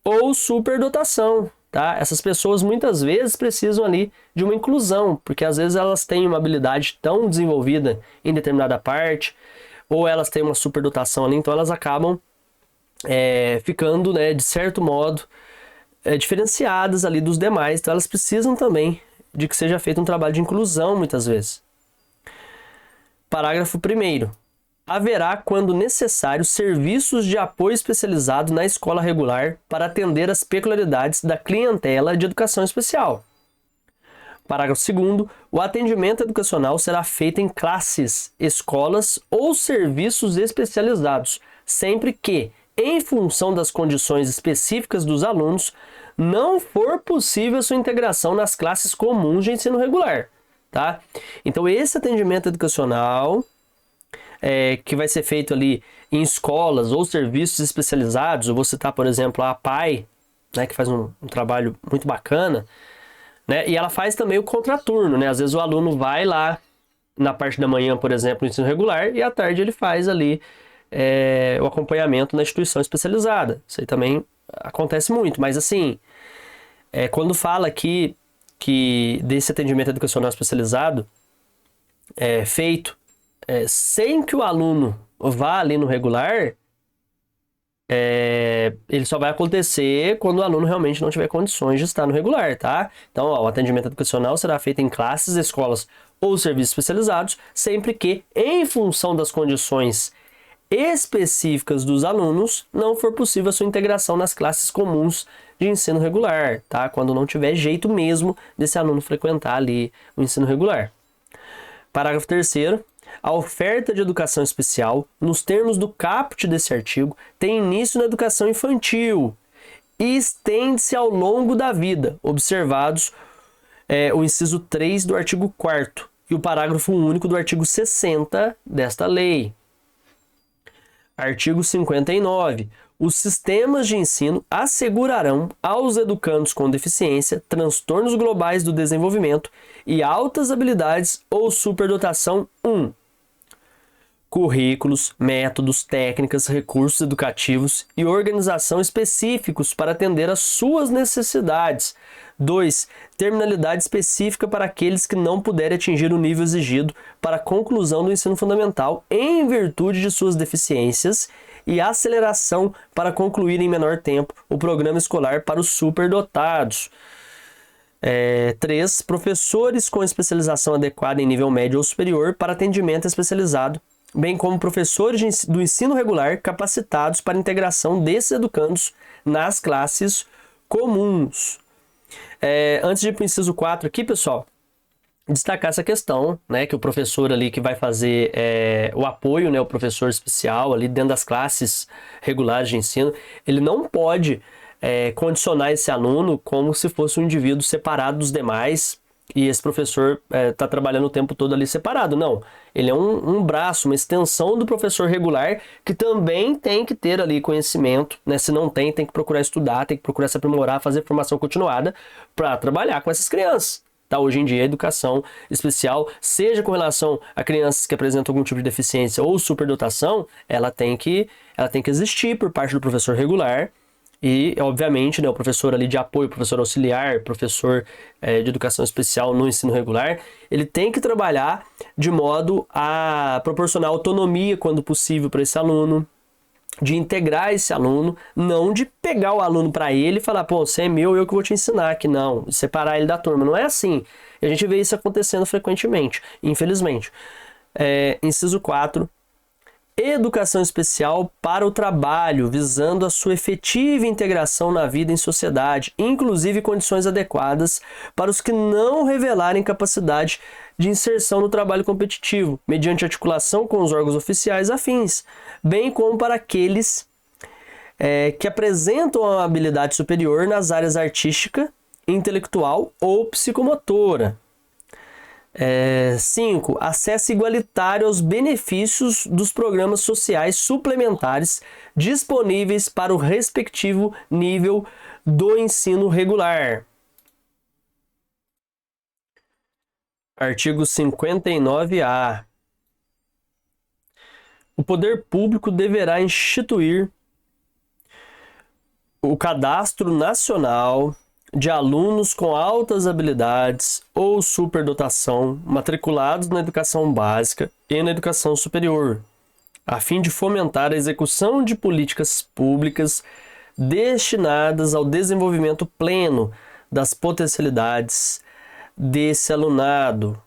ou superdotação, tá? Essas pessoas muitas vezes precisam ali de uma inclusão, porque às vezes elas têm uma habilidade tão desenvolvida em determinada parte, ou elas têm uma superdotação ali, então elas acabam ficando, né, de certo modo, diferenciadas ali dos demais, então elas precisam também de que seja feito um trabalho de inclusão muitas vezes. Parágrafo 1º. Haverá, quando necessário, serviços de apoio especializado na escola regular para atender às peculiaridades da clientela de educação especial. Parágrafo 2º. O atendimento educacional será feito em classes, escolas ou serviços especializados, sempre que, em função das condições específicas dos alunos, não for possível sua integração nas classes comuns de ensino regular. Tá? Então, esse atendimento educacional que vai ser feito ali em escolas ou serviços especializados, eu vou citar, por exemplo, a APAE, né, que faz um trabalho muito bacana, né, e ela faz também o contraturno, né, às vezes o aluno vai lá na parte da manhã, por exemplo, no ensino regular, e à tarde ele faz ali o acompanhamento na instituição especializada. Isso aí também acontece muito, mas assim, quando fala aqui que desse atendimento educacional especializado feito sem que o aluno vá ali no regular, ele só vai acontecer quando o aluno realmente não tiver condições de estar no regular, tá? Então, o atendimento educacional será feito em classes, escolas ou serviços especializados, sempre que, em função das condições específicas dos alunos, não for possível a sua integração nas classes comuns de ensino regular, tá? Quando não tiver jeito mesmo desse aluno frequentar ali o ensino regular. Parágrafo 3º. A oferta de educação especial, nos termos do caput desse artigo, tem início na educação infantil e estende-se ao longo da vida, observados o inciso 3 do artigo 4º e o parágrafo único do artigo 60 desta lei. Artigo 59. Os sistemas de ensino assegurarão aos educandos com deficiência, transtornos globais do desenvolvimento e altas habilidades ou superdotação 1. Currículos, métodos, técnicas, recursos educativos e organização específicos para atender às suas necessidades. 2. Terminalidade específica para aqueles que não puderem atingir o nível exigido para a conclusão do ensino fundamental em virtude de suas deficiências e aceleração para concluir em menor tempo o programa escolar para os superdotados. 3. Professores com especialização adequada em nível médio ou superior para atendimento especializado, bem como professores do ensino regular capacitados para a integração desses educandos nas classes comuns. Antes de ir para o inciso 4 aqui, pessoal, destacar essa questão, né, que o professor ali que vai fazer o apoio, né, o professor especial ali dentro das classes regulares de ensino, ele não pode condicionar esse aluno como se fosse um indivíduo separado dos demais e esse professor está trabalhando o tempo todo ali separado. Não, ele é um braço, uma extensão do professor regular que também tem que ter ali conhecimento, né? Se não tem que procurar estudar, tem que procurar se aprimorar, fazer formação continuada para trabalhar com essas crianças, Tá? Hoje em dia, a educação especial, seja com relação a crianças que apresentam algum tipo de deficiência ou superdotação, ela tem que existir por parte do professor regular e, obviamente, né, o professor ali de apoio, professor auxiliar, professor de educação especial no ensino regular, ele tem que trabalhar de modo a proporcionar autonomia, quando possível, para esse aluno, de integrar esse aluno, não de pegar o aluno para ele e falar, pô, você é meu, eu que vou te ensinar aqui, não, separar ele da turma, não é assim. E a gente vê isso acontecendo frequentemente, infelizmente. Inciso 4, educação especial para o trabalho, visando a sua efetiva integração na vida em sociedade, inclusive condições adequadas para os que não revelarem capacidade de inserção no trabalho competitivo, mediante articulação com os órgãos oficiais afins, bem como para aqueles que apresentam uma habilidade superior nas áreas artística, intelectual ou psicomotora. 5. Acesso igualitário aos benefícios dos programas sociais suplementares disponíveis para o respectivo nível do ensino regular. Artigo 59-A. O poder público deverá instituir o Cadastro Nacional de alunos com altas habilidades ou superdotação matriculados na educação básica e na educação superior, a fim de fomentar a execução de políticas públicas destinadas ao desenvolvimento pleno das potencialidades desse alunado.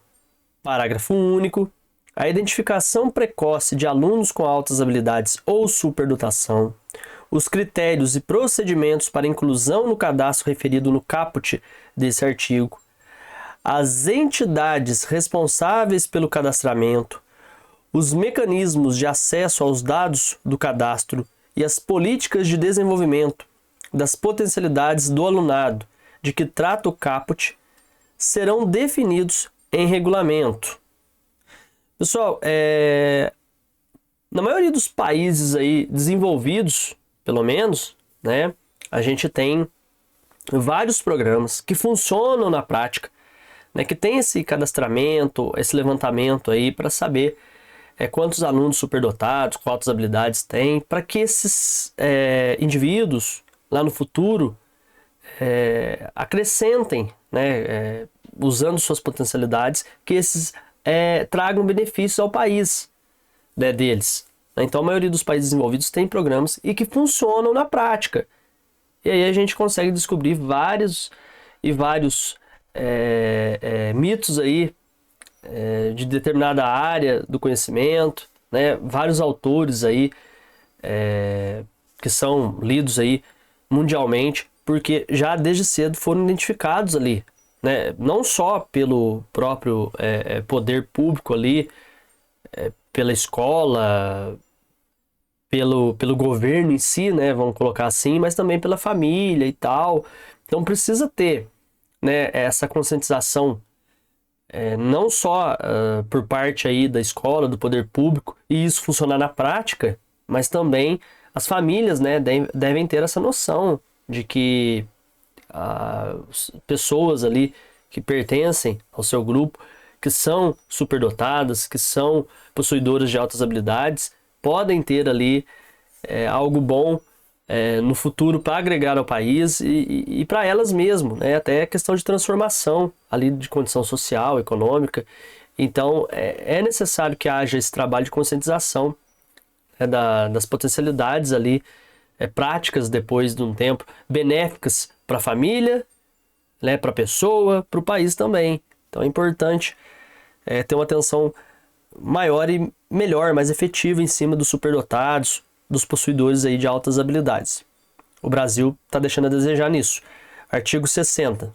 Parágrafo único. A identificação precoce de alunos com altas habilidades ou superdotação, os critérios e procedimentos para inclusão no cadastro referido no caput desse artigo, as entidades responsáveis pelo cadastramento, os mecanismos de acesso aos dados do cadastro e as políticas de desenvolvimento das potencialidades do alunado de que trata o caput serão definidos em regulamento. Pessoal, na maioria dos países aí desenvolvidos, pelo menos, né, a gente tem vários programas que funcionam na prática, né, que tem esse cadastramento, esse levantamento aí para saber quantos alunos superdotados, quantas habilidades tem, para que esses indivíduos lá no futuro acrescentem, né, usando suas potencialidades, que esses tragam benefícios ao país, né, deles. Então a maioria dos países desenvolvidos tem programas e que funcionam na prática. E aí a gente consegue descobrir vários mitos aí de determinada área do conhecimento, né? Vários autores aí que são lidos aí mundialmente, porque já desde cedo foram identificados ali, né? Não só pelo próprio poder público ali, pela escola, pelo governo em si, né, vamos colocar assim, mas também pela família e tal. Então precisa ter, né, essa conscientização, não só por parte aí da escola, do poder público, e isso funcionar na prática, mas também as famílias, né, devem ter essa noção de que as pessoas ali que pertencem ao seu grupo, que são superdotadas, que são possuidoras de altas habilidades, podem ter ali algo bom no futuro para agregar ao país e para elas mesmo, né? Até a questão de transformação ali de condição social, econômica. Então é necessário que haja esse trabalho de conscientização, né, das potencialidades ali práticas depois de um tempo, benéficas para a família, né, para a pessoa, para o país também. Então é importante ter uma atenção maior e melhor, mais efetiva em cima dos superdotados, dos possuidores aí de altas habilidades. O Brasil está deixando a desejar nisso. Artigo 60.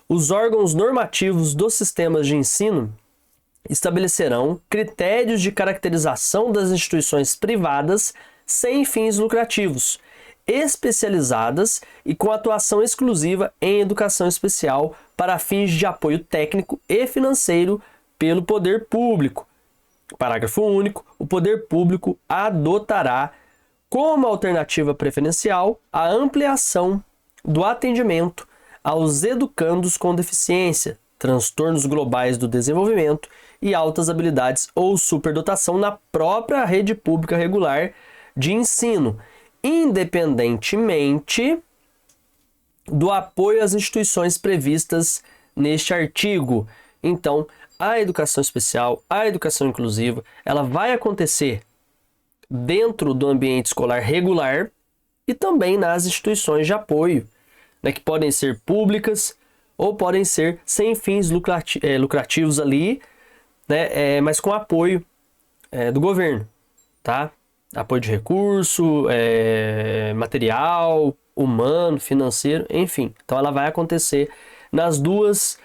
Os órgãos normativos dos sistemas de ensino estabelecerão critérios de caracterização das instituições privadas sem fins lucrativos, especializadas e com atuação exclusiva em educação especial para fins de apoio técnico e financeiro pelo poder público. Parágrafo único. O poder público adotará como alternativa preferencial a ampliação do atendimento aos educandos com deficiência, transtornos globais do desenvolvimento e altas habilidades ou superdotação na própria rede pública regular de ensino, independentemente do apoio às instituições previstas neste artigo. Então, a educação especial, a educação inclusiva, ela vai acontecer dentro do ambiente escolar regular e também nas instituições de apoio, né, que podem ser públicas ou podem ser sem fins lucrativos ali, né, mas com apoio do governo, tá? Apoio de recurso, material, humano, financeiro, enfim. Então ela vai acontecer nas duas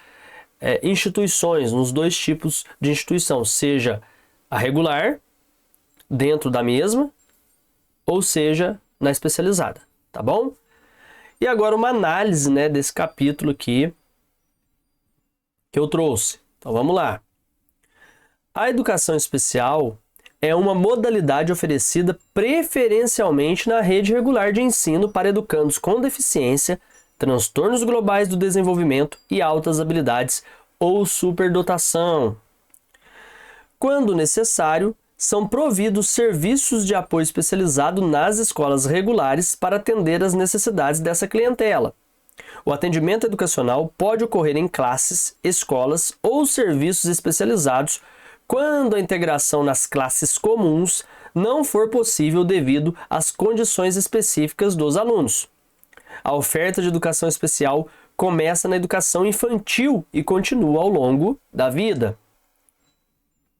instituições, nos dois tipos de instituição, seja a regular, dentro da mesma, ou seja, na especializada, tá bom? E agora uma análise, né, desse capítulo aqui que eu trouxe. Então vamos lá. A educação especial é uma modalidade oferecida preferencialmente na rede regular de ensino para educandos com deficiência, transtornos globais do desenvolvimento e altas habilidades ou superdotação. Quando necessário, são providos serviços de apoio especializado nas escolas regulares para atender às necessidades dessa clientela. O atendimento educacional pode ocorrer em classes, escolas ou serviços especializados quando a integração nas classes comuns não for possível devido às condições específicas dos alunos. A oferta de educação especial começa na educação infantil e continua ao longo da vida.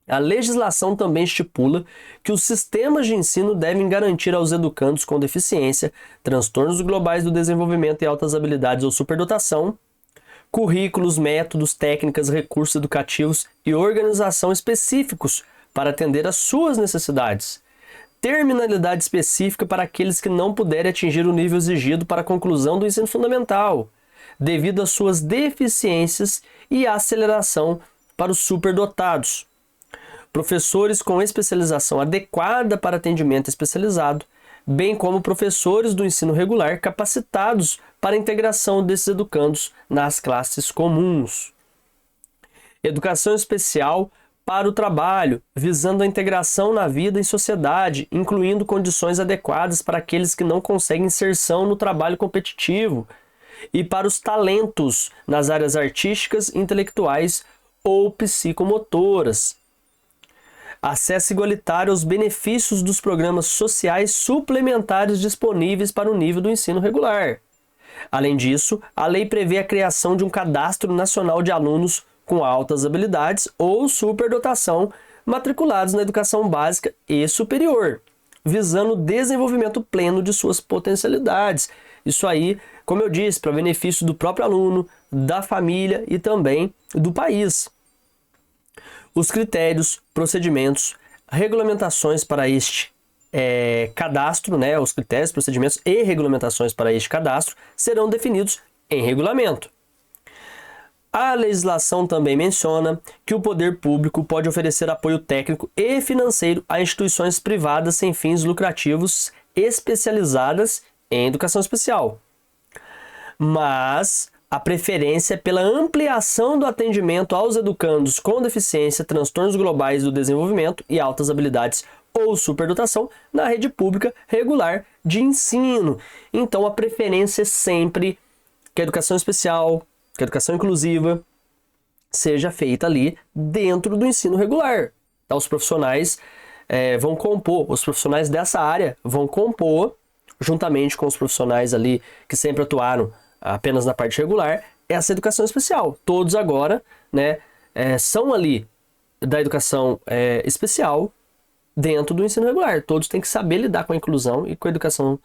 A legislação também estipula que os sistemas de ensino devem garantir aos educandos com deficiência, transtornos globais do desenvolvimento e altas habilidades ou superdotação, currículos, métodos, técnicas, recursos educativos e organização específicos para atender às suas necessidades. Terminalidade específica para aqueles que não puderem atingir o nível exigido para a conclusão do ensino fundamental, devido às suas deficiências e aceleração para os superdotados. Professores com especialização adequada para atendimento especializado, bem como professores do ensino regular capacitados para a integração desses educandos nas classes comuns. Educação especial para o trabalho, visando a integração na vida e sociedade, incluindo condições adequadas para aqueles que não conseguem inserção no trabalho competitivo, e para os talentos nas áreas artísticas, intelectuais ou psicomotoras. Acesso igualitário aos benefícios dos programas sociais suplementares disponíveis para o nível do ensino regular. Além disso, a lei prevê a criação de um cadastro nacional de alunos com altas habilidades ou superdotação matriculados na educação básica e superior, visando o desenvolvimento pleno de suas potencialidades. Isso aí, como eu disse, para benefício do próprio aluno, da família e também do país. Os critérios, procedimentos, regulamentações para este cadastro, né, os critérios, procedimentos e regulamentações para este cadastro serão definidos em regulamento. A legislação também menciona que o poder público pode oferecer apoio técnico e financeiro a instituições privadas sem fins lucrativos especializadas em educação especial. Mas a preferência é pela ampliação do atendimento aos educandos com deficiência, transtornos globais do desenvolvimento e altas habilidades ou superdotação na rede pública regular de ensino. Então a preferência é sempre que a educação especial, que a educação inclusiva seja feita ali dentro do ensino regular. Então, os profissionais vão compor, os profissionais dessa área vão compor, juntamente com os profissionais ali que sempre atuaram apenas na parte regular, essa educação especial. Todos agora, né, são ali da educação especial dentro do ensino regular. Todos têm que saber lidar com a inclusão e com a educação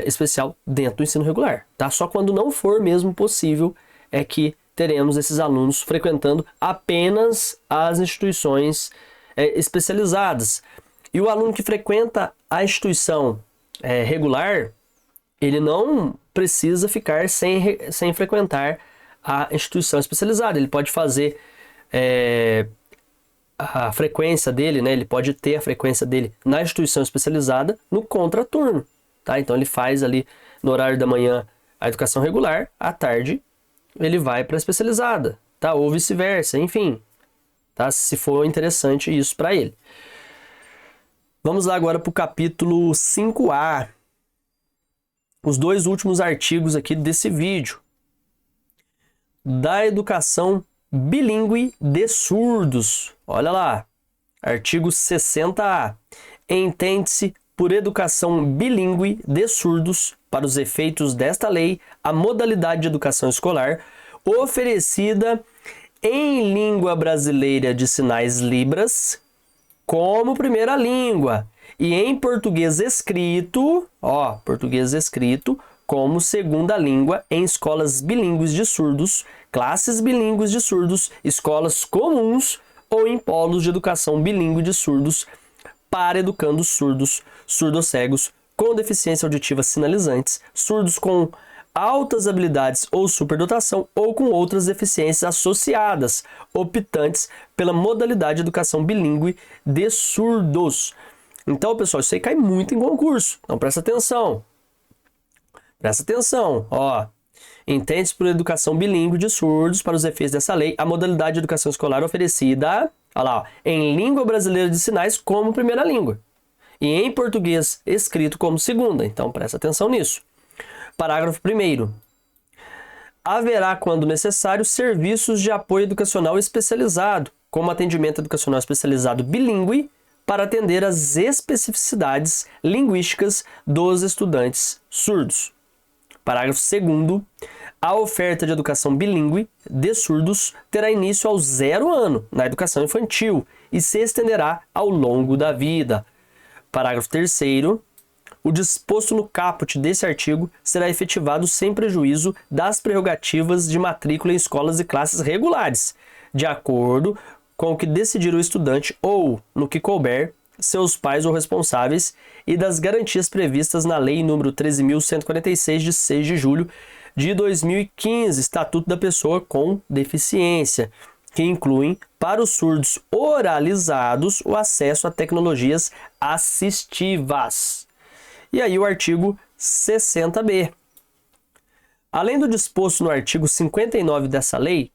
especial dentro do ensino regular. Tá? Só quando não for mesmo possível é que teremos esses alunos frequentando apenas as instituições especializadas. E o aluno que frequenta a instituição regular, ele não precisa ficar sem frequentar a instituição especializada. Ele pode fazer a frequência dele, né? Ele pode ter a frequência dele na instituição especializada no contraturno. Tá? Então ele faz ali no horário da manhã a educação regular, à tarde ele vai para a especializada, tá? Ou vice-versa, enfim, tá? Se for interessante isso para ele. Vamos lá agora para o capítulo 5A. Os dois últimos artigos aqui desse vídeo. Da educação bilíngue de surdos. Olha lá, artigo 60A. Entende-se por educação bilíngue de surdos, para os efeitos desta lei, a modalidade de educação escolar oferecida em língua brasileira de sinais Libras como primeira língua e em português escrito, português escrito como segunda língua em escolas bilíngues de surdos, classes bilíngues de surdos, escolas comuns ou em polos de educação bilíngue de surdos para educandos surdos, surdocegos com deficiência auditiva sinalizantes, surdos com altas habilidades ou superdotação ou com outras deficiências associadas, optantes pela modalidade de educação bilíngue de surdos. Então, pessoal, isso aí cai muito em concurso. Então, presta atenção. Presta atenção, Entende-se por educação bilíngue de surdos, para os efeitos dessa lei, a modalidade de educação escolar oferecida, em língua brasileira de sinais como primeira língua e em português escrito como segunda. Então, presta atenção nisso. Parágrafo 1º. Haverá, quando necessário, serviços de apoio educacional especializado, como atendimento educacional especializado bilíngue, para atender às especificidades linguísticas dos estudantes surdos. Parágrafo 2º. A oferta de educação bilíngue de surdos terá início aos 0 ano na educação infantil e se estenderá ao longo da vida. Parágrafo 3º. O disposto no caput desse artigo será efetivado sem prejuízo das prerrogativas de matrícula em escolas e classes regulares, de acordo com o que decidir o estudante ou, no que couber, seus pais ou responsáveis, e das garantias previstas na Lei nº 13.146, de 6 de julho de 2015, Estatuto da Pessoa com Deficiência, que incluem, para os surdos oralizados, o acesso a tecnologias assistivas. E aí o artigo 60b. Além do disposto no artigo 59 dessa lei,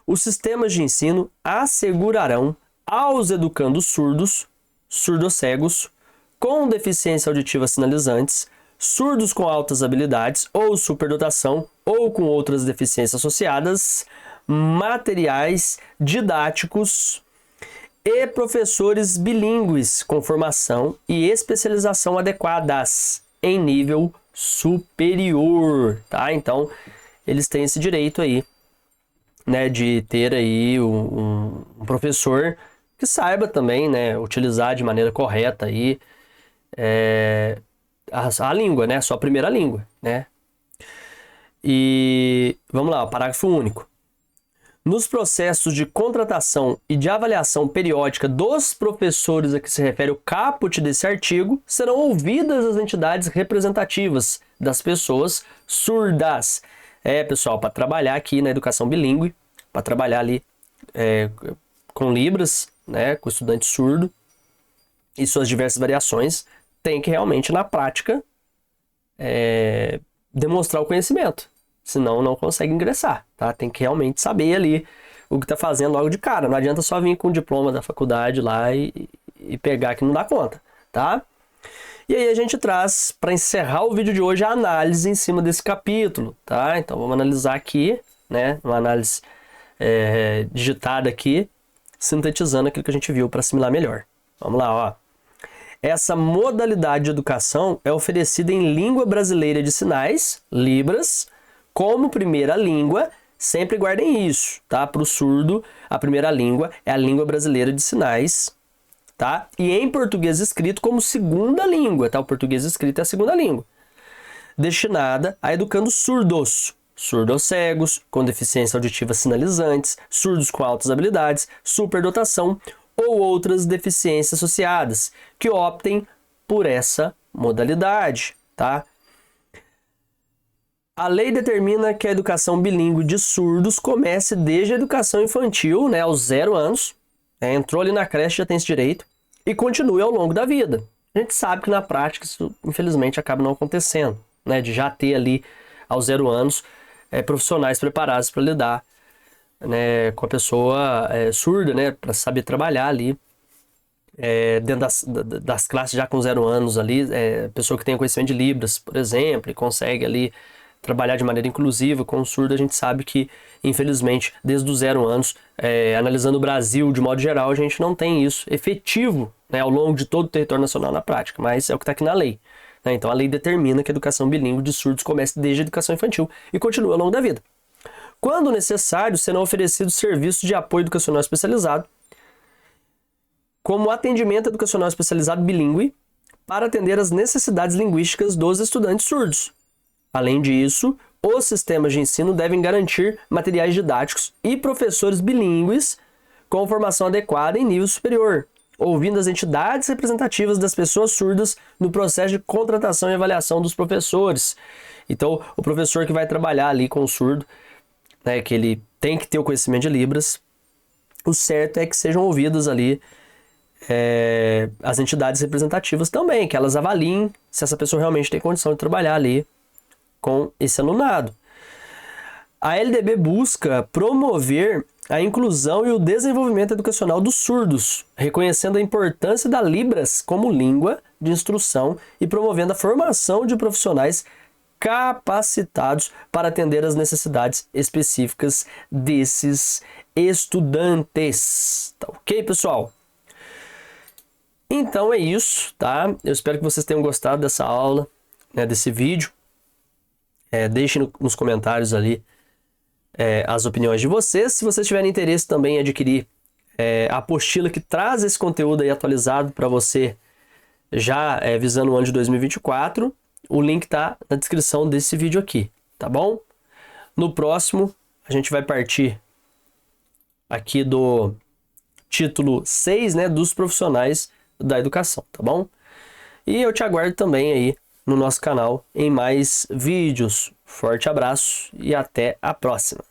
os sistemas de ensino assegurarão aos educandos surdos, surdocegos, com deficiência auditiva sinalizantes, surdos com altas habilidades ou superdotação ou com outras deficiências associadas, materiais didáticos e professores bilíngues com formação e especialização adequadas em nível superior, tá? Então, eles têm esse direito aí, né, de ter aí um professor que saiba também, né, utilizar de maneira correta aí a língua, né, a sua primeira língua, né? E vamos lá, parágrafo único. Nos processos de contratação e de avaliação periódica dos professores a que se refere o caput desse artigo, serão ouvidas as entidades representativas das pessoas surdas. Pessoal, para trabalhar aqui na educação bilíngue, para trabalhar ali com Libras, né, com estudante surdo e suas diversas variações, tem que realmente, na prática, demonstrar o conhecimento. Senão não consegue ingressar, tá? Tem que realmente saber ali o que está fazendo logo de cara. Não adianta só vir com o diploma da faculdade lá e pegar que não dá conta, tá? E aí a gente traz, para encerrar o vídeo de hoje, a análise em cima desse capítulo, tá? Então vamos analisar aqui, né? Uma análise digitada aqui, sintetizando aquilo que a gente viu para assimilar melhor. Vamos lá, Essa modalidade de educação é oferecida em língua brasileira de sinais, Libras, como primeira língua. Sempre guardem isso, tá? Para o surdo, a primeira língua é a língua brasileira de sinais, tá? E em português escrito como segunda língua, tá? O português escrito é a segunda língua. Destinada a educandos surdos, surdocegos, com deficiência auditiva sinalizantes, surdos com altas habilidades, superdotação ou outras deficiências associadas, que optem por essa modalidade, tá? A lei determina que a educação bilíngue de surdos comece desde a educação infantil, né, aos 0 anos, entrou ali na creche, já tem esse direito, e continue ao longo da vida. A gente sabe que na prática isso, infelizmente, acaba não acontecendo, né, de já ter ali aos 0 anos profissionais preparados para lidar, né, com a pessoa surda, né, para saber trabalhar ali dentro das classes já com 0 anos ali, pessoa que tem conhecimento de Libras, por exemplo, e consegue ali trabalhar de maneira inclusiva com o surdo. A gente sabe que, infelizmente, desde os 0 anos, analisando o Brasil de modo geral, a gente não tem isso efetivo, né, ao longo de todo o território nacional na prática, mas é o que está aqui na lei. Né? Então a lei determina que a educação bilíngue de surdos comece desde a educação infantil e continue ao longo da vida. Quando necessário, serão oferecidos serviços de apoio educacional especializado, como atendimento educacional especializado bilíngue, para atender às necessidades linguísticas dos estudantes surdos. Além disso, os sistemas de ensino devem garantir materiais didáticos e professores bilíngues com formação adequada em nível superior, ouvindo as entidades representativas das pessoas surdas no processo de contratação e avaliação dos professores. Então, o professor que vai trabalhar ali com o surdo, né, que ele tem que ter o conhecimento de Libras, o certo é que sejam ouvidas ali as entidades representativas também, que elas avaliem se essa pessoa realmente tem condição de trabalhar ali com esse alunado. A LDB busca promover a inclusão e o desenvolvimento educacional dos surdos, reconhecendo a importância da Libras como língua de instrução e promovendo a formação de profissionais capacitados para atender às necessidades específicas desses estudantes. Tá ok, pessoal? Então é isso, tá? Eu espero que vocês tenham gostado dessa aula, né, desse vídeo. Deixem nos comentários ali as opiniões de vocês. Se vocês tiverem interesse também em adquirir a apostila que traz esse conteúdo aí atualizado para você, já visando o ano de 2024, o link está na descrição desse vídeo aqui, tá bom? No próximo, a gente vai partir aqui do título 6, né, dos profissionais da educação, tá bom? E eu te aguardo também aí no nosso canal em mais vídeos. Forte abraço e até a próxima!